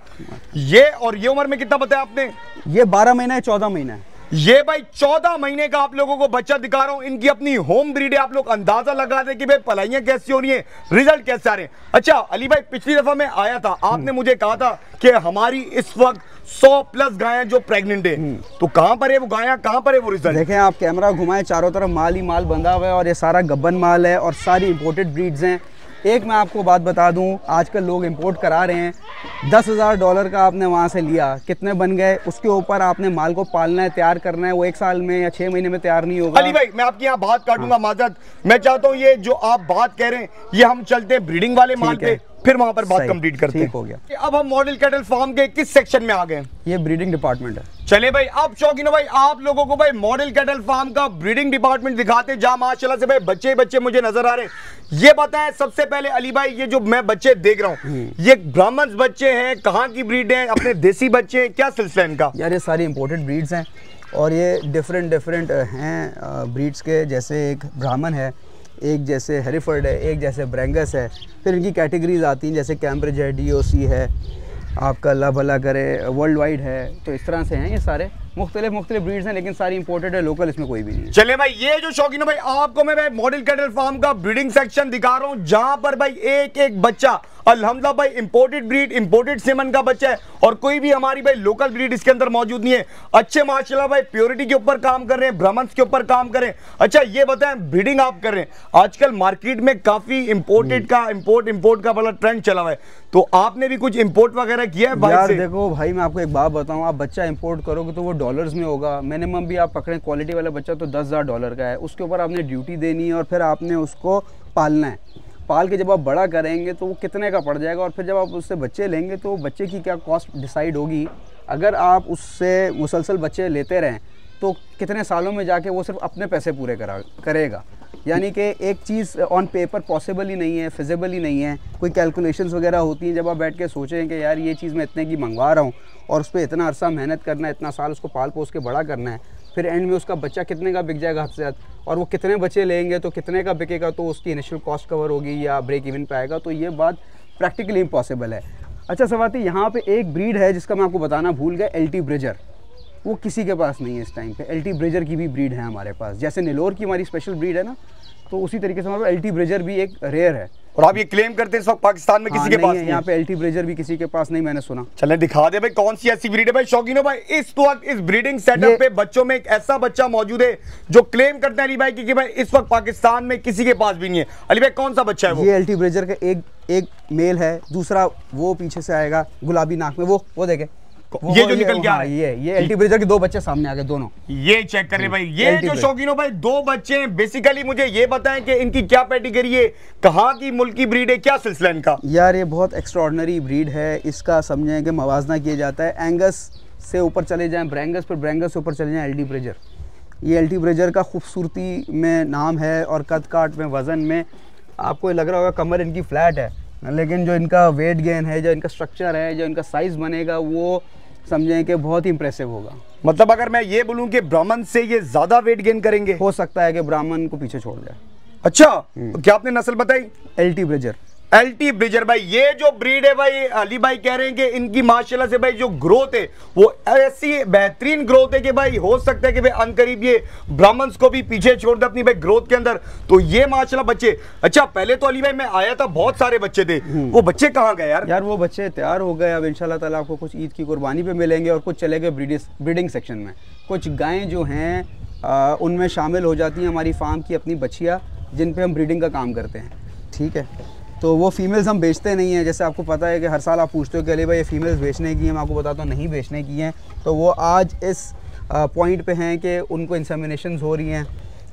ये और ये उम्र में कितना बताया आपने? ये 12 महीना है, 14 महीना है। ये भाई 14 महीने का आप लोगों को बच्चा दिखा रहा हूं। इनकी अपनी होम ब्रीड है, आप लोग अंदाजा लगा दे कि भाई पलाइयां कैसी हो रही हैं, रिजल्ट कैसे आ रहे हैं। अच्छा अली भाई पिछली दफा मैं आया था, आपने मुझे कहा था कि हमारी इस वक्त 100+ गायें जो प्रेग्नेंट है, तो कहां पर है वो गायें, कहां पर है वो रिजल्ट? देखें आप कैमरा घुमाएं, चारों तरफ माल ही माल बंधा हुआ है और ये सारा गब्बन माल है और सारी इंपोर्टेड ब्रीड्स हैं। एक मैं आपको बात बता दूं, आजकल लोग इंपोर्ट करा रहे हैं, $10,000 का आपने वहाँ से लिया, कितने बन गए? उसके ऊपर आपने माल को पालना है, तैयार करना है, वो 1 साल में या 6 महीने में तैयार नहीं होगा। अली भाई मैं आपकी यहाँ बात काटूंगा, माजरत मैं चाहता हूँ ये जो आप बात कह रहे हैं ये हम चलते हैं ब्रीडिंग वाले माल पे, फिर वहां पर बात कंप्लीट करते हैं। हो गया। अब हम मॉडल कैटल फार्म के किस सेक्शन में आ गए? ये ब्रीडिंग डिपार्टमेंट है। चले भाई अब शौकीनो भाई आप लोगों को भाई मॉडल कैटल फार्म का ब्रीडिंग डिपार्टमेंट दिखाते हैं, जहां माशाल्लाह से भाई बच्चे मुझे नजर आ रहे हैं। ये बताएं सबसे पहले अली भाई, ये जो मैं बच्चे देख रहा हूँ ये ब्राह्मण बच्चे हैं, कहाँ की ब्रीड है, अपने देसी बच्चे हैं, क्या सिलसिला इनका? यार ये सारी इंपोर्टेड ब्रीड्स हैं और ये डिफरेंट हैं ब्रीड्स के। जैसे एक ब्राह्मण है, एक जैसे हेरिफर्ड है, एक जैसे ब्रेंगस है, फिर इनकी कैटेगरीज आती हैं जैसे कैम्ब्रिज है, DOC है, आपका अल्लाह भला करे वर्ल्ड वाइड है। तो इस तरह से हैं ये सारे मुख्तलिफ ब्रीड्स हैं, लेकिन सारी इंपोर्टेड है, लोकल इसमें कोई भी नहीं है। चले भाई ये जो शौकीन भाई आपको मैं भाई मॉडल कैटल फार्म का ब्रीडिंग सेक्शन दिखा रहा हूं, जहां पर भाई एक बच्चा अल्हम्दुलिल्लाह भाई इंपोर्टेड ब्रीड, इंपोर्टेड सेमन का बच्चा है और कोई भी हमारी भाई लोकल ब्रीड इसके अंदर मौजूद नहीं है। अच्छे माशाल्लाह भाई प्योरिटी के ऊपर काम कर रहे हैं, ब्राह्मण्स के ऊपर काम कर रहे हैं। अच्छा ये बताएं ब्रीडिंग आप कर रहे हैं, आजकल मार्केट में काफी इंपोर्ट का बड़ा ट्रेंड चला हुआ है, तो आपने भी कुछ इंपोर्ट वगैरह किया है? यार देखो भाई मैं आपको एक बात बताऊं, आप बच्चा इंपोर्ट करोगे तो वो डॉलर्स में होगा, मिनिमम भी आप पकड़ें क्वालिटी वाला बच्चा तो $10,000 का है, उसके ऊपर आपने ड्यूटी देनी है और फिर आपने उसको पालना है। पाल के जब आप बड़ा करेंगे तो वो कितने का पड़ जाएगा और फिर जब आप उससे बच्चे लेंगे तो बच्चे की क्या कॉस्ट डिसाइड होगी। अगर आप उससे मुसलसल बच्चे लेते रहें तो कितने सालों में जाके वो सिर्फ अपने पैसे पूरे करेगा। यानी कि एक चीज़ ऑन पेपर पॉसिबल ही नहीं है, फिजिबल ही नहीं है। कोई कैलकुलेशंस वगैरह होती हैं, जब आप बैठ के सोचें कि यार ये चीज़ मैं इतने की मंगवा रहा हूँ और उस पर इतना अरसा मेहनत करना है, इतना साल उसको पाल पोस के बड़ा करना है, फिर एंड में उसका बच्चा कितने का बिक जाएगा हद से हद, और वो कितने बच्चे लेंगे तो कितने का बिकेगा, तो उसकी इनिशियल कॉस्ट कवर होगी या ब्रेक इवन पे आएगा। तो ये बात प्रैक्टिकली इम्पॉसिबल है। अच्छा सवाती, यहाँ पे एक ब्रीड है जिसका मैं आपको बताना भूल गया, एल्टी ब्रिजर। वो किसी के पास नहीं है इस टाइम पे। एल्टी ब्रिजर की भी ब्रीड है हमारे पास, जैसे नेलोर की हमारी स्पेशल ब्रीड है ना, तो उसी तरीके से हमारे पास एल्टी ब्रिजर भी एक रेयर है। और आप ये क्लेम करते हैं इस वक्त पाकिस्तान में किसी के पास नहीं है? यहाँ पे एल्टी ब्रिजर भी किसी के पास नहीं, मैंने सुना। चले दिखा दे भाई कौन सी ऐसी ब्रीड है भाई। शौकीनो भाई, इस वक्त इस ब्रीडिंग सेटअप पे बच्चों में एक ऐसा बच्चा मौजूद है जो क्लेम करते हैं अली भाई कि भाई इस वक्त पाकिस्तान में किसी के पास भी नहीं है। अली भाई कौन सा बच्चा है वो? ये एल्टी ब्रिजर का एक मेल है, दूसरा वो पीछे से आएगा गुलाबी नाक में, वो देखे ये जो निकल के आ रहा है, ये एल्टी ब्रिजर के 2 बच्चे सामने आ गए दोनों। ये चेक कर ले भाई, ये जो शौकीनो भाई 2 बच्चे हैं। बेसिकली मुझे ये बताएं कि इनकी क्या कैटेगरी है, कहाँ की मुल्क की ब्रीड है, क्या सिलसिला इनका? यार ये बहुत एक्स्ट्राऑर्डिनरी ब्रीड है। इसका समझें कि मवाजना किया जाता है, एंगस से ऊपर चले जाएं ब्रेंगस, फिर ब्रेंगस से ऊपर चले जाएं एल्टी ब्रिजर। ये एल्टी ब्रिजर का खूबसूरती में नाम है और कद काट में, वज़न में आपको लग रहा होगा कमर इनकी फ्लैट है, लेकिन जो इनका वेट गेन है, जो इनका स्ट्रक्चर है, जो इनका साइज़ बनेगा, वो समझें कि बहुत ही इंप्रेसिव होगा। मतलब अगर मैं ये बोलूं कि ब्राह्मण से ये ज्यादा वेट गेन करेंगे? हो सकता है कि ब्राह्मण को पीछे छोड़ जाए। अच्छा, तो क्या आपने नस्ल बताई? एल्टी ब्रिजर। एल्टी ब्रिजर भाई, ये जो ब्रीड है भाई, अली भाई कह रहे हैं कि इनकी माशाल्लाह से भाई जो ग्रोथ है वो ऐसी बेहतरीन ग्रोथ है कि भाई हो सकता है कि भाई अनकरीब ये ब्राह्मण्स को भी पीछे छोड़ दे अपनी भाई ग्रोथ के अंदर। तो ये माशाल्लाह बच्चे, अच्छा पहले तो अली भाई मैं आया था बहुत सारे बच्चे थे, वो बच्चे कहाँ गए यार? यार वो बच्चे तैयार हो गए, अब इंशाल्लाह ताला आपको कुछ ईद की कुर्बानी पे मिलेंगे और कुछ चले गए ब्रीडिंग सेक्शन में। कुछ गायें जो हैं उनमें शामिल हो जाती हैं हमारी फार्म की अपनी बच्चियाँ, जिन पे हम ब्रीडिंग का काम करते हैं, ठीक है। तो वो फीमेल्स हम बेचते नहीं हैं। जैसे आपको पता है कि हर साल आप पूछते हो कि अली भाई ये फीमेल्स बेचने की हैं, मैं आपको बताता हूँ नहीं बेचने की हैं। तो वो आज इस पॉइंट पे हैं कि उनको इंसेमिनेशंस हो रही हैं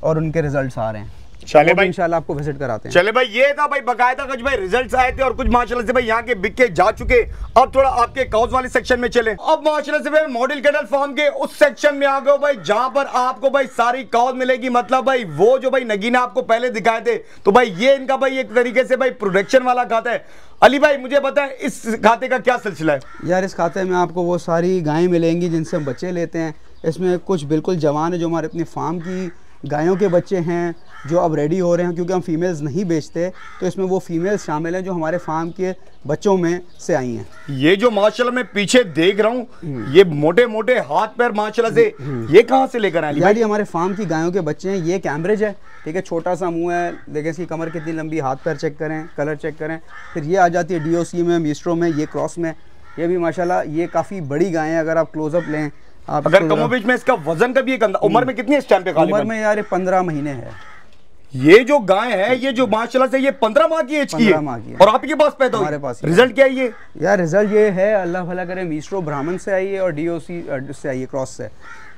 और उनके रिजल्ट्स आ रहे हैं। चले भाई इंशाल्लाह आपको विजिट कराते हैं। चले भाई, ये था भाई बकायदा कुछ भाई रिजल्ट्स आए थे और कुछ माशाल्लाह से भाई यहाँ के बिक के जा चुके। अब थोड़ा आपके काउज वाले सेक्शन में चले। अब माशाल्लाह से भाई मॉडल कैटल फार्म के उस सेक्शन में आ गए भाई जहां पर आपको भाई सारी काउज मिलेगी। मतलब भाई वो जो भाई नगीना आपको पहले दिखाए थे, तो भाई ये इनका भाई एक तरीके से भाई प्रोडक्शन वाला खाता है। अली भाई मुझे बताएं इस खाते का क्या सिलसिला है? यार इस खाते में आपको वो सारी गायें मिलेंगी जिनसे हम बच्चे लेते हैं। इसमें कुछ बिल्कुल जवान है जो हमारे अपनी फार्म की गायों के बच्चे हैं जो अब रेडी हो रहे हैं, क्योंकि हम फीमेल्स नहीं बेचते, तो इसमें वो फीमेल्स शामिल हैं जो हमारे फार्म के बच्चों में से आई हैं। ये जो माशाल्लाह मैं पीछे देख रहा हूँ, ये मोटे मोटे हाथ पैर माशाल्लाह से, ये कहाँ से लेकर आए? यार ये हमारे फार्म की गायों के बच्चे हैं। ये कैम्ब्रिज है, ठीक है, छोटा सा मुंह है, लेकिन इसकी कमर कितनी लंबी, हाथ पैर चेक करें, कलर चेक करें। फिर ये आ जाती है DOC में, मिस्ट्रो में, ये क्रॉस में। ये भी माशाल्लाह ये काफ़ी बड़ी गाय है। अगर आप क्लोजअप लें, आप अगर कमोबेश में इसका वजन का भी एक उम्र में कितनी है इस टाइम पे? उम्र में यार 15 महीने है। ये जो गाय है, ये जो माशाल्लाह से ये 15 माह की एज की है और आपके पास पैदा हुई। हमारे पास रिजल्ट क्या है ये? यार रिजल्ट ये है, अल्लाह भला करे, मिस्ट्रो ब्राह्मण से आई है और DOC से आई है, क्रॉस से।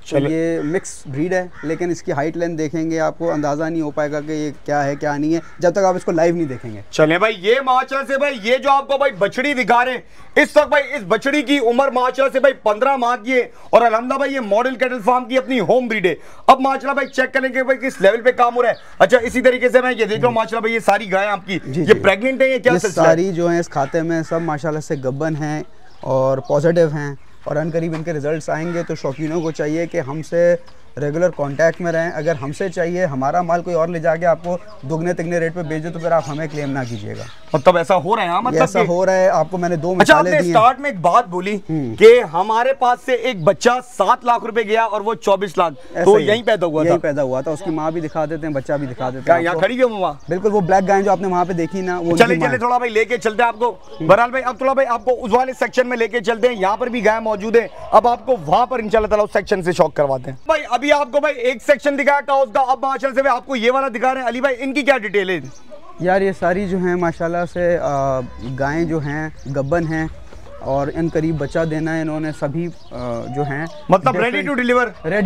तो ये मिक्स ब्रीड है, लेकिन इसकी हाइट लेंथ देखेंगे आपको अंदाज़ा नहीं हो पाएगा कि ये क्या है क्या नहीं है जब तक आप इसको लाइव नहीं देखेंगे। चले भाई, ये माशाल्लाह से भाई ये जो आपको भाई बछड़ी दिखा रहे हैं इस वक्त भाई, इस बछड़ी की उम्र माशाल्लाह से भाई 15 माह की है और अल्हम्दुलिल्लाह भाई ये मॉडल कैटल फार्म की अपनी होम ब्रीड है। अब माशाल्लाह भाई चेक करेंगे भाई किस लेवल पे काम हो रहा है। अच्छा इसी तरीके से मैं ये देख रहा हूँ माशाल्लाह भाई ये सारी गाय आपकी ये प्रेग्नेंट है, ये क्या सिलसिला है? सारी जो है इस खाते में सब माशाल्लाह से गब्बन हैं और पॉजिटिव हैं और अनकरीब इनके रिजल्ट्स आएंगे। तो शौकीनों को चाहिए कि हमसे रेगुलर कांटेक्ट में रहें। अगर हमसे चाहिए हमारा माल कोई और ले जाके आपको दुगने तिगने रेट पे बेच दे तो फिर आप हमें क्लेम ना कीजिएगा। मतलब ऐसा हो रहा है? मतलब ऐसा हो रहा है। आपको मैंने 2 अच्छा, मिसालें दी हैं। स्टार्ट में एक बात बोली कि हमारे पास से एक बच्चा 7 लाख रुपए गया और वो 24 लाख, तो यहीं पैदा हुआ था? यहीं पैदा हुआ था। उसकी माँ भी दिखा देते हैं, बच्चा भी दिखा देते हैं। यहाँ खड़ी है माँ? बिल्कुल, वो ब्लैक गाय जो आपने वहाँ पे देखी ना, वो चले चले थोड़ा भाई लेके चलते हैं आपको। बहरहाल भाई अब थोड़ा भाई आपको उस वाले सेक्शन में लेके चलते हैं, यहाँ पर भी गाय मौजूद है। अब आपको वहां पर इंशाल्लाह ताला उस सेक्शन से शौक करवाते हैं। भाई अभी आपको भाई एक सेक्शन दिखाया काउस का, अब माशाल्लाह से आपको ये वाला दिखा रहे हैं। अली भाई इनकी क्या डिटेल है? यार ये सारी जो हैं माशाल्लाह से गायें जो हैं गब्बन हैं और इन करीब बच्चा देना है इन्होंने सभी जो हैं, मतलब रेडी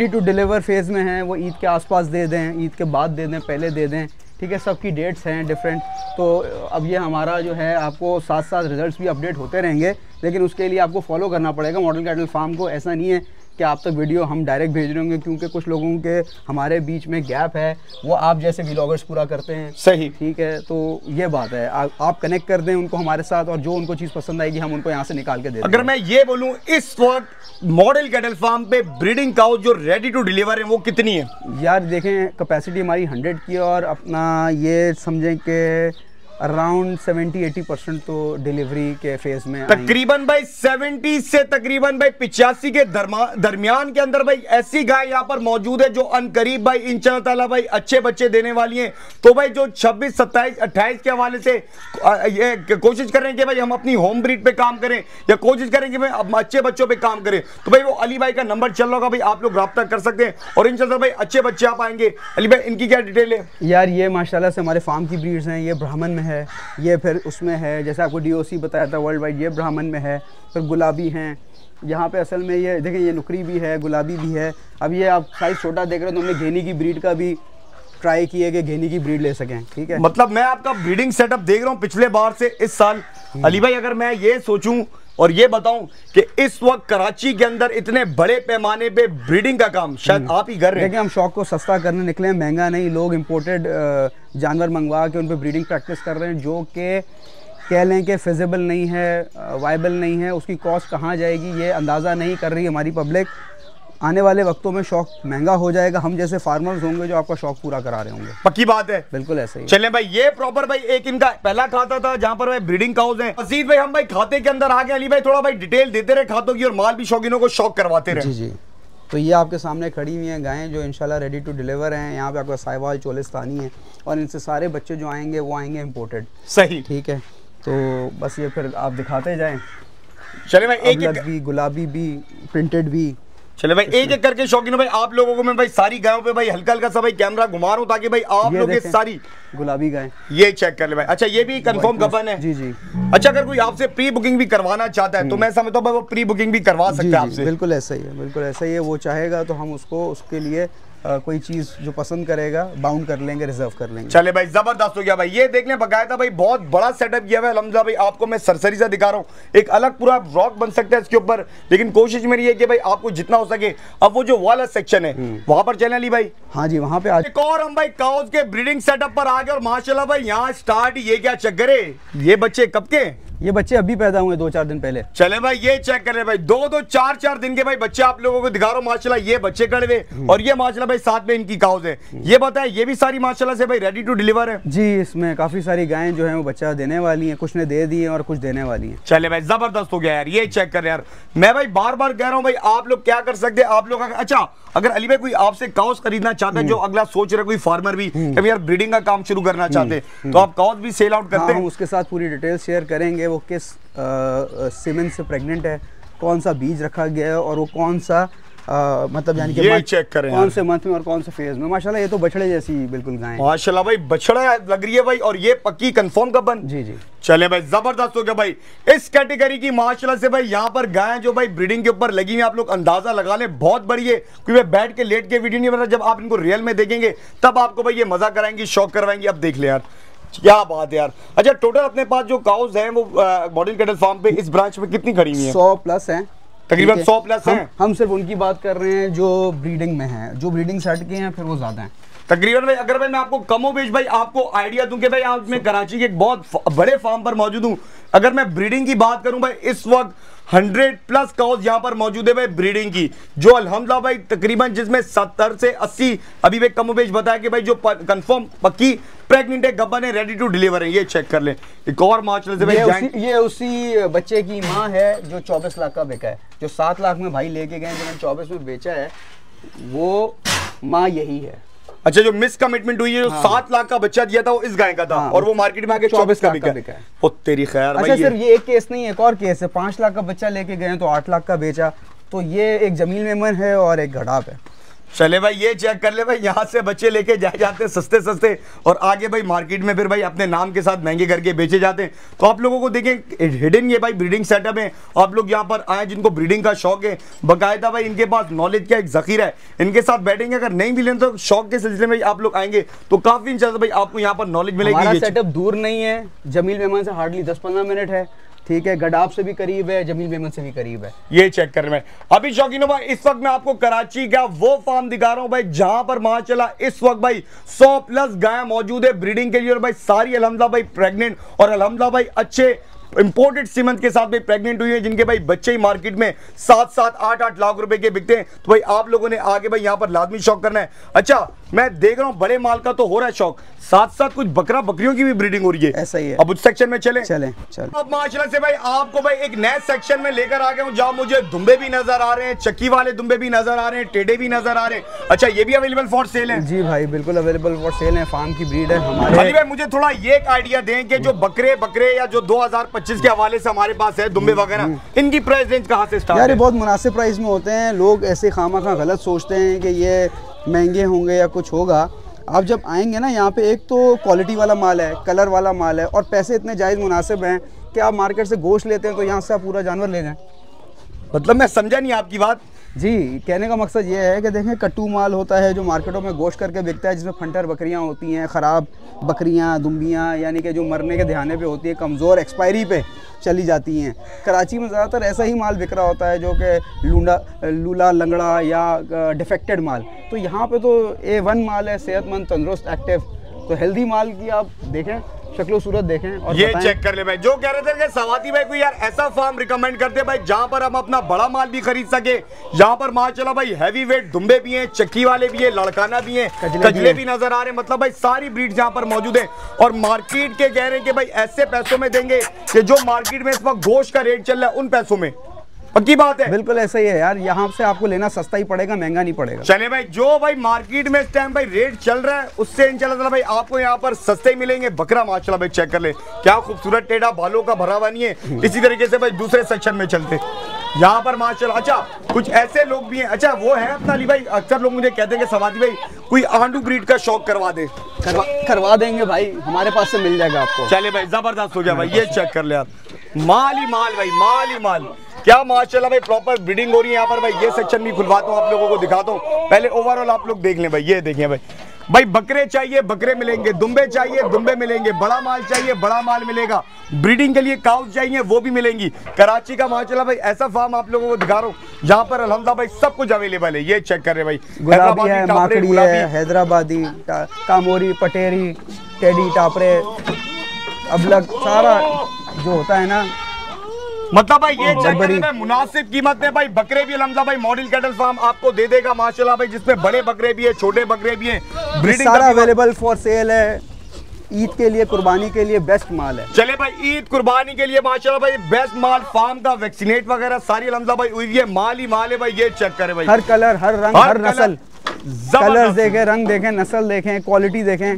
टू डिलीवर फेज़ में हैं। वो ईद के आसपास दे दें, ईद के बाद दे दें, पहले दे दें, ठीक है। सबकी डेट्स हैं डिफरेंट। तो अब ये हमारा जो है आपको साथ साथ रिजल्ट्स भी अपडेट होते रहेंगे, लेकिन उसके लिए आपको फॉलो करना पड़ेगा मॉडल कैटल फार्म को। ऐसा नहीं है कि आप तक वीडियो हम डायरेक्ट भेज रहे होंगे, क्योंकि कुछ लोगों के हमारे बीच में गैप है, वो आप जैसे व्लॉगर्स पूरा करते हैं। सही, ठीक है। तो ये बात है, आप कनेक्ट कर दें उनको हमारे साथ और जो उनको चीज़ पसंद आएगी हम उनको यहाँ से निकाल के दे दें। अगर मैं ये बोलूँ इस वक्त मॉडल कैटल फार्म पे ब्रीडिंग काउ जो रेडी टू डिलीवर है वो कितनी है? यार देखें, कैपेसिटी हमारी 100 की और अपना ये समझें कि अराउंड 70-80% तो डिलीवरी के फेज में तकरीबन भाई 70 से तकरीबन भाई 85 के दरमियान के अंदर भाई ऐसी गाय यहाँ पर मौजूद है जो अनकरीब भाई इंशाअल्लाह ताला भाई अच्छे बच्चे देने वाली हैं। तो भाई जो 26, 27, 28 के हवाले से ये कोशिश कर रहे हैं कि भाई हम अपनी होम ब्रीड पे काम करें या कोशिश करें कि भाई अच्छे बच्चों पे काम करें, तो भाई वो अली भाई का नंबर चल रहा होगा, भाई आप लोग राब्ता कर सकते हैं और इंशाअल्लाह भाई अच्छे बच्चे आप आएंगे। अली भाई इनकी क्या डिटेल है? यार ये माशाल्लाह से हमारे फार्म की ब्रीड्स हैं। ये ब्राह्मण में है, ये फिर उसमें है, जैसे आपको DOC बताया था वर्ल्ड वाइड, ये ब्राह्मण में है। फिर गुलाबी हैं यहाँ पे, असल में ये देखिए ये नुकरी भी है, गुलाबी भी है। अब ये आप साइज छोटा देख रहे हो तो हमने घेनी की ब्रीड का भी ट्राई किए कि घेनी की ब्रीड ले सकें। ठीक है, मतलब मैं आपका ब्रीडिंग सेटअप देख रहा हूँ पिछले बार से इस साल। अली भाई अगर मैं ये सोचूं और ये बताऊं कि इस वक्त कराची के अंदर इतने बड़े पैमाने पे ब्रीडिंग का काम शायद आप ही कर रहे हैं। देखिए हम शौक को सस्ता करने निकले हैं, महंगा नहीं। लोग इंपोर्टेड जानवर मंगवा के उन पर ब्रीडिंग प्रैक्टिस कर रहे हैं, जो कि कह लें कि फिजिबल नहीं है, वाइबल नहीं है। उसकी कॉस्ट कहाँ जाएगी ये अंदाज़ा नहीं कर रही हमारी पब्लिक। आने वाले वक्तों में शौक महंगा हो जाएगा, हम जैसे फार्मर्स होंगे जो आपका शौक पूरा करा रहे होंगे। पक्की बात है, बिल्कुल ऐसे ही। चलें भाई, ये प्रॉपर भाई एक इनका पहला खाता था जहां पर भाई ब्रीडिंग काउज हैं। मजीद भाई हम भाई खाते के अंदर आ गए। अली भाई थोड़ा भाई डिटेल देते रहे खातों की और माल भी शौकीनों को शौक करवाते रहे। जी जी, तो ये आपके सामने खड़ी हुई हैं गायें जो इंशाल्लाह रेडी टू डिलीवर हैं। यहाँ पे आपका साहिवाल चोलिस्तानी है और इनसे सारे बच्चे जो आएंगे वो आएंगे इम्पोर्टेड। सही, ठीक है, तो बस ये फिर आप दिखाते जाएं। चले भाई एक भी, गुलाबी भी, प्रिंटेड भी। चले भाई एक एक करके शौकीनों भाई आप लोगों को मैं भाई सारी गायों पे भाई हल्का हल्का सा भाई कैमरा घुमा रहा हूं ताकि भाई आप लोग ये सारी गुलाबी गाय ये चेक कर ले भाई। अच्छा ये भी कंफर्म गबन है? जी जी। अच्छा अगर कोई आपसे प्री बुकिंग भी करवाना चाहता है तो मैं समझता हूं वो प्री बुकिंग भी करवा सकता है आपसे। बिल्कुल ऐसा ही है, बिल्कुल ऐसा ही है। वो चाहेगा तो हम उसको उसके लिए कोई चीज जो पसंद करेगा बाउंड कर लेंगे, रिजर्व कर लेंगे। चले भाई जबरदस्त हो गया भाई। ये देखने बकायदा भाई बहुत बड़ा सेटअप किया हुआ है अल्हम्दुलिल्लाह भाई। आपको मैं सरसरी से दिखा रहा हूँ, एक अलग पूरा रॉक बन सकता है इसके ऊपर, लेकिन कोशिश मेरी है कि भाई आपको जितना हो सके। अब वो जो वाला सेक्शन है वहां पर चले अली भाई। हाँ जी, वहां पे आज एक और हम भाई काउज के ब्रीडिंग सेटअप पर आ गए और माशाल्लाह भाई यहाँ स्टार्ट। ये क्या चक्कर है? ये बच्चे कब के? ये बच्चे अभी पैदा हुए 2-4 दिन पहले। चले भाई ये चेक कर रहे भाई, 2-2, 4-4 दिन के भाई बच्चे आप लोगों को दिखा रहा हूँ। माशाल्लाह ये बच्चे कड़े हुए और ये माशाल्लाह भाई साथ में इनकी काउज है। ये बताए ये भी सारी माशाल्लाह से भाई रेडी टू डिलीवर है? जी, इसमें काफी सारी गायें जो हैं वो बच्चा देने वाली हैं, कुछ ने दे दिए और कुछ देने वाली हैं। चले भाई जबरदस्त हो गया यार। ये चेक कर यार, मैं भाई बार बार कह रहा हूँ भाई आप लोग क्या कर सकते हैं। आप लोग अच्छा अगर अली भाई कोई आपसे काउस खरीदना चाहता है, जो अगला सोच रहे कोई फार्मर भी कभी यार ब्रीडिंग का काम शुरू करना चाहते हैं, तो आप काउस भी सेल आउट करते हैं? उसके साथ पूरी डिटेल शेयर करेंगे, वो किस सीमेन से प्रेग्नेंट है, कौन सा बीज रखा गया है और वो कौन सा मतलब यानी कि चेक करें कौन से मंथ में और कौन से फेज में। माशाल्लाह ये तो बछड़े जैसी बिल्कुल गाय माशाल्लाह भाई, बछड़ा लग रही है भाई। और ये पक्की कंफर्म का बन? जी जी। चले भाई जबरदस्त हो गया भाई। इस कैटेगरी की माशाल्लाह से भाई यहाँ पर गाय जो भाई ब्रीडिंग के ऊपर लगी हुई, आप लोग अंदाजा लगा लें बहुत बड़ी है। क्योंकि बैठ के लेट के वीडियो नहीं बना, जब आप इनको रियल में देखेंगे तब आपको भाई ये मजा कराएंगी, शौक करवाएंगी। अब देख ले यार क्या बात है यार। अच्छा टोटल अपने पास जो काउज हैं वो मॉडल कैटल फार्म पे इस ब्रांच में कितनी खड़ी हुई है? 100+ हैं, तकरीबन 100+ हैं। हम सिर्फ उनकी बात कर रहे हैं जो ब्रीडिंग में हैं, जो ब्रीडिंग सेट के हैं फिर वो ज्यादा हैं तकरीबन भाई। अगर भाई मैं आपको कमोबेश भाई आपको आइडिया दूं कि भाई आज मैं कराची के एक बहुत बड़े फार्म पर मौजूद हूं। अगर मैं ब्रीडिंग की बात करूं भाई, इस वक्त 100+ काउज यहाँ पर मौजूद है भाई ब्रीडिंग की, जो अल्हम्दुलिल्लाह भाई तकरीबन जिसमें 70 से 80 अभी भाई कमोबेश बताया कि भाई जो कंफर्म पक्की प्रेग्नेंट है, गब्बन है, रेडी टू डिलीवर है। ये चेक कर ले। एक और माशाल्लाह से भाई ये उसी बच्चे की माँ है जो 24 लाख का बिका है। जो 7 लाख में भाई लेके गए, जो मैंने 24 में बेचा है, वो माँ यही है। अच्छा जो मिस कमिटमेंट हुई है, जो 7 लाख का बच्चा दिया था वो इस गाय का था। और वो मार्केट में आके 24 का बिका है। ओ तेरी खैर। अच्छा सर ये एक केस नहीं है, एक और केस है। 5 लाख का बच्चा लेके गए तो 8 लाख का बेचा। तो ये एक जमील मेमन है और एक घड़ाप है। चले भाई ये चेक कर ले भाई, यहाँ से बच्चे लेके जाए जाते सस्ते सस्ते और आगे भाई मार्केट में फिर भाई अपने नाम के साथ महंगे करके बेचे जाते हैं। तो आप लोगों को देखें हिडन ये भाई ब्रीडिंग सेटअप है। आप लोग यहाँ पर आए जिनको ब्रीडिंग का शौक है, बकायदा भाई इनके पास नॉलेज का एक जखीरा है। इनके साथ बैठेंगे, अगर नहीं मिले तो शौक के सिलसिले में आप लोग आएंगे तो काफी इंशाल्लाह भाई आपको यहाँ पर नॉलेज मिलेगी। हमारा सेटअप दूर नहीं है, जमील मेमन से हार्डली 10-15 मिनट है। ठीक है, गडाब से भी करीब है, जमील मेमन से भी करीब है। ये चेक कर मैं अभी शौकीनों भाई इस वक्त मैं आपको कराची का वो फार्म दिखा रहा हूं भाई जहां पर माशाल्लाह इस वक्त भाई 100+ गाय मौजूद है ब्रीडिंग के लिए। और भाई सारी अल्हम्दुलिल्लाह भाई प्रेग्नेंट और अल्हम्दुलिल्लाह भाई अच्छे इंपोर्टेड सीमेंट के साथ भाई प्रेग्नेंट हुई है, जिनके भाई बच्चे ही मार्केट में 7-7, 8-8 लाख रुपए के बिकते हैं। तो भाई आप लोगों ने आगे भाई यहाँ पर लाजमी शौक करना है। अच्छा मैं देख रहा हूँ बड़े माल का तो हो रहा है शौक, साथ साथ कुछ बकरा बकरियों की भी ब्रीडिंग हो रही है। ऐसा ही है। अब उस सेक्शन में चले। अब माशाल्लाह से भाई आपको भाई एक नए सेक्शन में लेकर आ गया हूँ, जहाँ मुझे दुम्बे भी नजर आ रहे हैं, चक्की वाले दुम्बे भी नजर आ रहे हैं, टेढ़े भी नजर आ रहे हैं। अच्छा, ये भी अवेलेबल फॉर सेल है? जी भाई बिल्कुल अवेलेबल फॉर सेल है, फार्म की ब्रीड है हमारे। अली भाई मुझे थोड़ा ये एक आइडिया दें कि जो बकरे या जो 2025 के हवाले से हमारे पास है दुम्बे वगैरह, इनकी प्राइस रेंज कहाँ से स्टार्ट यार है? बहुत मुनासिब प्राइस में होते हैं। लोग ऐसे खामा गलत सोचते हैं कि ये महंगे होंगे या कुछ होगा। आप जब आएंगे ना यहाँ पे, एक तो क्वालिटी वाला माल है, कलर वाला माल है, और पैसे इतने जायज़ मुनासिब हैं कि आप मार्केट से गोश्त लेते हैं तो यहाँ से आप पूरा जानवर ले जाएं। मतलब मैं समझा नहीं आपकी बात। जी, कहने का मकसद ये है कि देखें कट्टू माल होता है जो मार्केटों में गोश्त करके बिकता है, जिसमें फंटर बकरियां होती हैं, ख़राब बकरियां, दुम्बियां, यानी कि जो मरने के ध्याने पे होती है, कमज़ोर, एक्सपायरी पे चली जाती हैं। कराची में ज़्यादातर ऐसा ही माल बिक रहा होता है जो कि लूला लंगड़ा या डिफेक्टेड माल। तो यहाँ पे तो A1 माल है, सेहतमंद, तंदुरुस्त, एक्टिव। तो हेल्दी माल की आप देखें, शक्लो सूरत देखें और ये चेक कर ले भाई। जो कह रहे थे कि सवाती भाई को यार ऐसा फार्म रिकमेंड करते भाई जहां पर हम अपना बड़ा माल भी खरीद सके, जहां पर माशाल्लाह भाई हैवी वेट दुम्बे भी हैं, चक्की वाले भी हैं, लड़काना भी हैं, कजले भी नजर आ रहे हैं। मतलब भाई सारी ब्रीड यहाँ पर मौजूद है। और मार्केट के कह रहे हैं कि भाई ऐसे पैसों में देंगे कि जो मार्केट में इस वक्त गोश्त का रेट चल रहा है उन पैसों में। पक्की बात है? बिल्कुल ऐसा ही है यार, यहाँ से आपको लेना सस्ता ही पड़ेगा, महंगा नहीं पड़ेगा। चले भाई, जो भाई मार्केट में इस टाइम भाई रेट चल रहा है उससे इंशाल्लाह भाई आपको यहाँ पर सस्ते ही मिलेंगे। बकरा माशाल्लाह भाई चेक कर ले, क्या खूबसूरत टेढ़ा बालों का भरा हुआ नहीं है। इसी तरीके से भाई दूसरे सेक्शन में चलते यहाँ पर माशाल्लाह। अच्छा, कुछ ऐसे लोग भी हैं, अच्छा वो है अपना अली भाई, अक्सर लोग मुझे कहते हैं कि सवादी भाई कोई आंडू ब्रीड का शौक करवा दे। करवा देंगे भाई, हमारे पास से मिल जाएगा आपको। चले भाई, जबरदस्त हो गया भाई। ये चेक कर ले आप, माल ही माल भाई, माल ही माल। क्या माशाल्लाह भाई प्रॉपर ब्रीडिंग हो रही है यहाँ पर भाई। ये सेक्शन भी खुलवाता हूँ, आप लोगों को दिखाता हूँ। पहले ओवरऑल आप लोग देख लें भाई। ये देखें भाई, बकरे चाहिए बकरे मिलेंगे, दुम्बे चाहिए दुम्बे मिलेंगे, बड़ा माल चाहिए बड़ा माल मिलेगा, ब्रीडिंग के लिए काउज चाहिए वो भी मिलेंगी। कराची का माशाल्लाह भाई ऐसा फार्म आप लोगों को दिखा रहा हूँ जहाँ पर अल्हम्दुलिल्लाह भाई सब कुछ अवेलेबल है। ये चेक कर रहे भाई, गुलाबी है, माकड़ी है, हैदराबादी, कामोरी, पटेरी, टेडी, टापरे, अबलग, सारा जो होता है ना। मतलब भाई ये चेक करें भाई, मुनासिब कीमत में भाई बकरे भी अल्हम्दुलिल्लाह भाई मॉडल कैटल फार्म आपको दे देगा माशाल्लाह भाई, जिसमें बड़े बकरे भी है, छोटे बकरे भी हैं, ब्रीडिंग सारा अवेलेबल फॉर सेल है। ईद के लिए, कुर्बानी के लिए बेस्ट माल है। चले भाई, ईद कुर्बानी के लिए माशाल्लाह भाई बेस्ट माल, फार्म का वैक्सीनेट वगैरह सारी अल्हम्दुलिल्लाह भाई हुई है, माल ही माल है भाई। ये चेक करें भाई, हर कलर, हर रंग, हर नस्ल, कलर देखें, रंग देखें, नस्ल देखें, क्वालिटी देखें,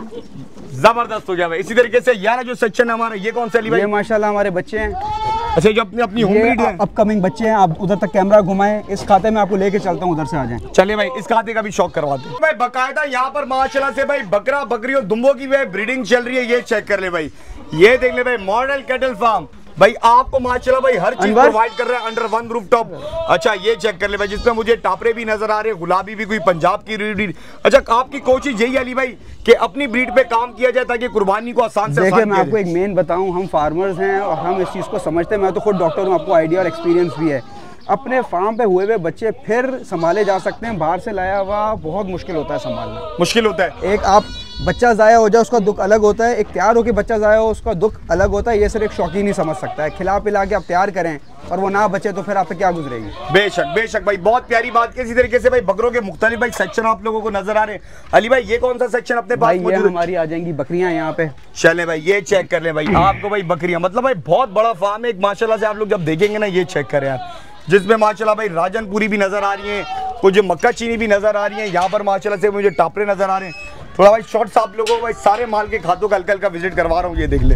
जबरदस्त हो गया भाई। इसी तरीके से यार जो सेक्शन है हमारा, ये कौन सा भाई? ये माशाल्लाह हमारे बच्चे हैं। अच्छा, जो अपनी होम ब्रीड है, अपकमिंग बच्चे हैं। आप उधर तक कैमरा घुमाएं, इस खाते में आपको लेके चलता हूँ, उधर से आ जाएं। चलिए भाई, इस खाते का भी शौक करवाते हैं भाई। बकायदा यहाँ पर माशाल्लाह से भाई बकरा बकरियों दुम्बों की भाई ब्रीडिंग चल रही है। ये चेक कर ले भाई, ये देख ले भाई, मॉडल कैटल फार्म भाई आपको माशाल्लाह भाई हर चीज प्रोवाइड कर रहा है अंडर वन रूफ टॉप। अच्छा, ये चेक कर ले भाई, जिसमें मुझे टापरे भी नजर आ रहे हैं, गुलाबी भी, कोई पंजाब की ब्रीड। अच्छा, आपकी कोशिश यही अली भाई कि अपनी ब्रीड पे काम किया जाए ताकि कुर्बानी को आसान से देखिए, मैं आपको एक मेन बताऊं, हम फार्मर्स हैं और हम इस चीज़ को समझते हैं। मैं तो खुद डॉक्टर हूँ, आपको आइडिया और एक्सपीरियंस भी है। अपने फार्म पे हुए बच्चे फिर संभाले जा सकते हैं, बाहर से लाया हुआ बहुत मुश्किल होता है संभालना। मुश्किल होता है। एक आप बच्चा ज़ाया हो जाए उसका दुख अलग होता है, एक तैयार होकर बच्चा ज़ाया हो उसका दुख अलग होता है। ये सिर्फ एक शौकीन ही समझ सकता है। खिला पिला के आप तैयार करें और वो ना बचे तो फिर आप पे क्या गुजरेगी। बेशक बेशक भाई, बहुत प्यारी बात की। इसी तरीके से भाई बकरों के मुख्तलिफ भाई सेक्शन आप लोगों को नजर आ रहे हैं। अली भाई, ये कौन सा सेक्शन अपने पास मौजूद है? हमारी आ जाएंगी बकरियां यहाँ पे। चले भाई, ये चेक कर ले भाई, आपको भाई बकरियां, मतलब भाई बहुत बड़ा फार्म है एक माशाल्लाह से। आप लोग जब देखेंगे ना, ये चेक करें यार, जिसमें माशाल्लाह भाई राजनपुरी भी नजर आ रही है, कुछ मक्का चीनी भी नजर आ रही है। यहाँ पर माशाल्लाह से मुझे टापरे नजर आ रहे हैं। थोड़ा भाई शॉर्ट्स आप लोगों को भाई सारे माल के खातों का हल्का हल्का विजिट करवा रहा हूँ। ये देख ले,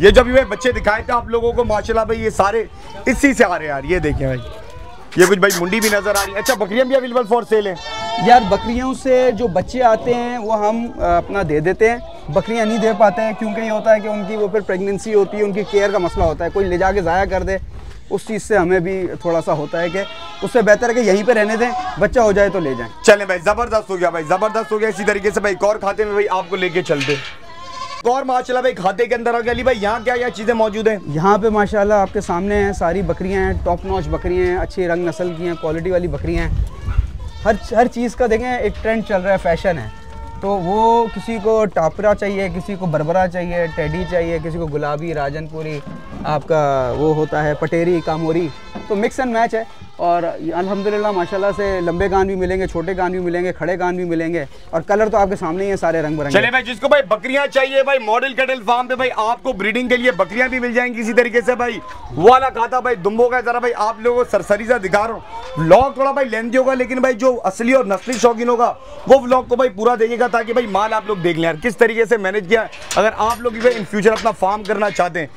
ये जब भी बच्चे दिखाए थे आप लोगों को माशाल्लाह भाई, ये सारे इसी से आ रहे हैं यार। ये देखें भाई, ये कुछ भाई मुंडी भी नजर आ रही है। अच्छा, बकरियां भी अवेलेबल फॉर सेल है यार। बकरियों से जो बच्चे आते हैं वो हम अपना दे देते हैं। बकरियां नहीं दे पाते हैं क्योंकि ये होता है कि उनकी वो फिर प्रेगनेंसी होती है, उनकी केयर का मसला होता है, कोई ले जाके ज़ाया कर दे। उस चीज़ से हमें भी थोड़ा सा होता है कि उससे बेहतर है कि यहीं पे रहने दें, बच्चा हो जाए तो ले जाएं। चलें भाई, ज़बरदस्त हो गया भाई, ज़बरदस्त हो गया। इसी तरीके से भाई एक और खाते में भाई आपको लेके चलते और माशाल्लाह भाई खाते के अंदर आ गया। अली भाई, यहाँ क्या चीज़ें मौजूद हैं? यहाँ पे माशाल्लाह आपके सामने हैं, सारी बकरियाँ हैं, टॉप नॉच बकरियाँ हैं, अच्छी रंग नस्ल की हैं, क्वालिटी वाली बकरियाँ हैं। हर चीज़ का देखें एक ट्रेंड चल रहा है, फैशन है। तो वो किसी को टापरा चाहिए, किसी को बरबरा चाहिए, टेडी चाहिए, किसी को गुलाबी, राजनपुरी, आपका वो होता है पटेरी, कामोरी। तो मिक्स एंड मैच है। और अल्हम्दुलिल्लाह माशाल्लाह से लंबे कान भी मिलेंगे, छोटे कान भी मिलेंगे, खड़े कान भी मिलेंगे और कलर तो आपके सामने ही है सारे रंग बिरंगे। चले भाई, जिसको भाई बकरियां चाहिए भाई मॉडल कैटल फार्म पे भाई आपको ब्रीडिंग के लिए बकरियां भी मिल जाएंगी इसी तरीके से भाई। वो वाला खाता भाई दुम्बों का, जरा भाई आप लोगों को सरसरी सा दिखा रहा हूँ। व्लॉग थोड़ा भाई लेंथी होगा, लेकिन भाई जो असली और नस्ली शौकीन होगा वो व्लॉग को भाई पूरा देखिएगा, ताकि भाई माल आप लोग देख लें यार किस तरीके से मैनेज किया। अगर आप लोग इन फ्यूचर अपना फार्म करना चाहते हैं,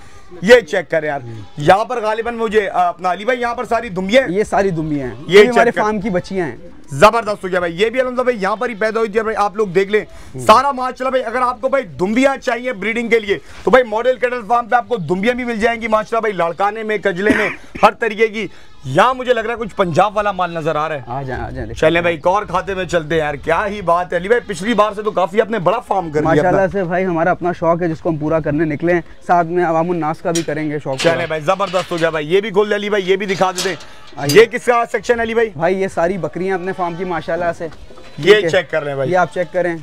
ये चेक करें यार। यहाँ पर गालिबन मुझे अपना अली भाई, यहाँ पर सारी दुम्बियां, ये सारी दुम्बियां हैं, ये हमारे फार्म की बच्चियां हैं। जबरदस्त हो गया भाई, ये भी अलहमदुलिल्लाह भाई यहाँ पर ही पैदा हुई थी भाई। आप लोग देख लें सारा माशाल्लाह भाई। अगर आपको भाई दुम्बियां चाहिए ब्रीडिंग के लिए तो भाई मॉडल कैटल फार्म पे आपको दुम्बियां भी मिल जाएंगी माशाल्लाह भाई, लड़काने में, कजले में, हर तरीके की। यहाँ मुझे लग रहा है कुछ पंजाब वाला माल नजर आ रहा है। आ जाए चले भाई, एक और खाते में चलते हैं यार। क्या ही बात है अली भाई, पिछली बार से तो काफी आपने बड़ा फार्म कर लिया माशाल्लाह से भाई। हमारा अपना शौक है जिसको हम पूरा करने निकले हैं, साथ में अवामुन नास का भी करेंगे शौक। चले भाई, जबरदस्त हो गया भाई। ये भी खोल अली भाई, ये भी दिखा देते। ये किसका सेक्शन अली भाई? भाई ये सारी बकरियां अपने फार्म की माशाल्लाह से। ये चेक कर रहे हैं भाई, ये आप चेक करें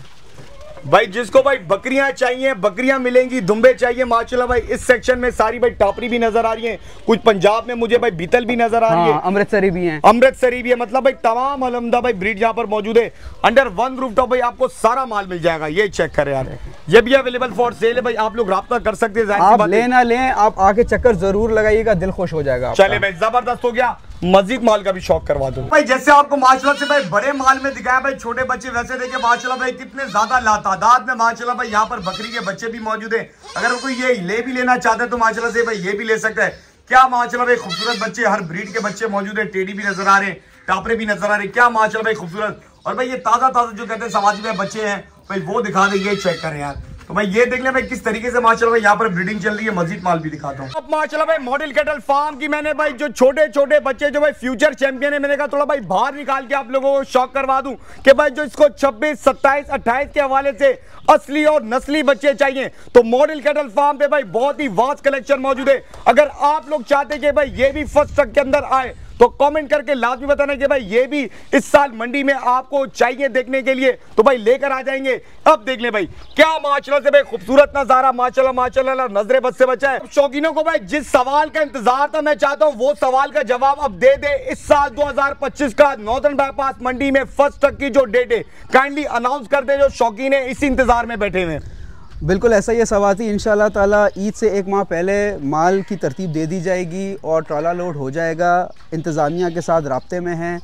भाई। जिसको भाई बकरियां चाहिए बकरियां मिलेंगी, दुम्बे चाहिए माशाल्लाह भाई। इस सेक्शन में सारी भाई टापरी भी नजर आ रही है, कुछ पंजाब में मुझे भाई बीतल भी नजर आ रही है, अमृतसरी भी है, अमृतसरी भी है। मतलब भाई तमाम अलहमदा भाई ब्रीड यहाँ पर मौजूद है। अंडर वन रूफ टॉप भाई आपको सारा माल मिल जाएगा। ये चेक करें यार, ये भी अवेलेबल फॉर सेल है भाई। आप लोग राब्ता कर सकते हैं, आप लें ना लें, आप आके चक्कर जरूर लगाइएगा, दिल खुश हो जाएगा। चले भाई, जबरदस्त हो गया। मजीद माल का भी शौक करवा दो भाई। जैसे आपको माशाल्लाह से भाई बड़े माल में दिखाया भाई, छोटे बच्चे वैसे देखे माशाल्लाह भाई कितने ज्यादा लातादाद में माशाल्लाह भाई यहाँ पर बकरी के बच्चे भी मौजूद है। अगर कोई ये ले भी लेना चाहते हैं तो माशाल्लाह से भाई ये भी ले सकता है। क्या माशाल्लाह भाई खूबसूरत बच्चे, हर ब्रीड के बच्चे मौजूद है। टेडी भी नजर आ रहे हैं, टापरे भी नजर आ रहे हैं। क्या माशाल्लाह भाई खूबसूरत। और भाई ये ताजा जो कहते हैं समाजी में बच्चे हैं भाई, वो दिखा दे। ये चेक करें यार, तो भाई ये देख ले भाई किस तरीके से माशाल्लाह भाई यहाँ पर ब्रीडिंग चल रही है। मजीद माल भी दिखाता हूँ। अब माशाल्लाह भाई मॉडल कैटल फार्म की मैंने भाई जो छोटे छोटे बच्चे जो भाई फ्यूचर चैंपियन है, मैंने कहा थोड़ा भाई बाहर निकाल के आप लोगों को शौक करवा दूं कि भाई जो इसको 26, 27, 28 के हवाले से असली और नस्ली बच्चे चाहिए तो मॉडल कैटल फार्म पे भाई बहुत ही वास्ट कलेक्शन मौजूद है। अगर आप लोग चाहते हैं कि भाई ये भी फर्स्ट ट्रक के अंदर आए तो कमेंट करके लाजमी बताना कि भाई ये भी इस साल मंडी में आपको चाहिए देखने के लिए, तो भाई लेकर आ जाएंगे। अब देख ले भाई क्या माशाल्लाह से भाई खूबसूरत नजारा, माशाल्लाह माशाल्लाह, नजरे बद से बचा है। शौकीनों को भाई जिस सवाल का इंतजार था, मैं चाहता हूँ वो सवाल का जवाब अब दे दे। इस साल 2025 का नॉर्दर्न बाईपास मंडी में फर्स्ट ट्रक की जो डेट है काइंडली अनाउंस कर दे, जो शौकीन है इसी इंतजार में बैठे हुए हैं। बिल्कुल ऐसा ही है सवाती। इंशाल्लाह ताला ईद से एक माह पहले माल की तरतीब दे दी जाएगी और ट्रॉला लोड हो जाएगा। इंतज़ामिया के साथ राब्ते में हैं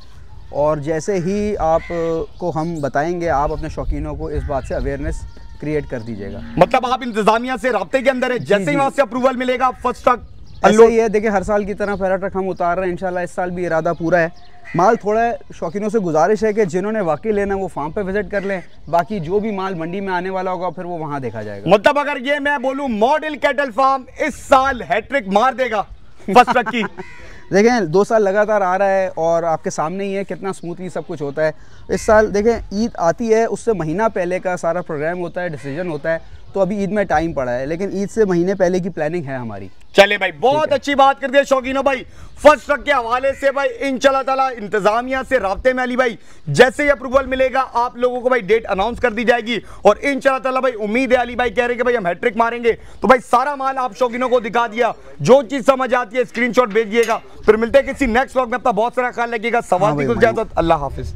और जैसे ही आप को हम बताएंगे, आप अपने शौकीनों को इस बात से अवेयरनेस क्रिएट कर दीजिएगा। मतलब आप इंतज़ामिया से राब्ते के अंदर है, जैसे ही वहाँ से अप्रूवल मिलेगा फर्स्ट ट्रक ऐसा ही है। देखिए हर साल की तरह पहला ट्रक हम उतार रहे हैं इंशाल्लाह। इस साल भी इरादा पूरा है। माल थोड़ा शौकीनों से गुजारिश है कि जिन्होंने वाकई लेना वो फार्म पे विजिट कर लें, बाकी जो भी माल मंडी में आने वाला होगा फिर वो वहां देखा जाएगा। मतलब अगर ये मैं बोलूं मॉडल कैटल फार्म इस साल हैट्रिक मार देगा फर्स्ट ट्रक की। देखें 2 साल लगातार आ रहा है और आपके सामने ही है कितना स्मूथली सब कुछ होता है। इस साल देखें ईद आती है, उससे महीना पहले का सारा प्रोग्राम होता है, डिसीजन होता है, तो अभी ईद में टाइम पड़ा है, लेकिन ईद से महीने पहले की प्लानिंग है हमारी। चले भाई, बहुत अच्छी बात कर दी शौकीनों भाई। फर्स्ट ट्रक के हवाले से भाई इंशाल्लाह ताला इंतजामिया से राब्ते में अली भाई जैसे ही अप्रूवल मिलेगा आप लोगों को भाई डेट अनाउंस कर दी जाएगी और इंशाल्लाह ताला भाई उम्मीद है अली भाई कह रहे कि भाई हम हैट्रिक मारेंगे। तो भाई सारा माल आप शौकीनों को दिखा दिया, जो चीज समझ आती है स्क्रीनशॉट भेजिएगा। फिर मिलते हैं किसी नेक्स्ट व्लॉग में, अपना बहुत सारा ख्याल रखिएगा। सवाल की इजाजत, अल्लाह हाफिज।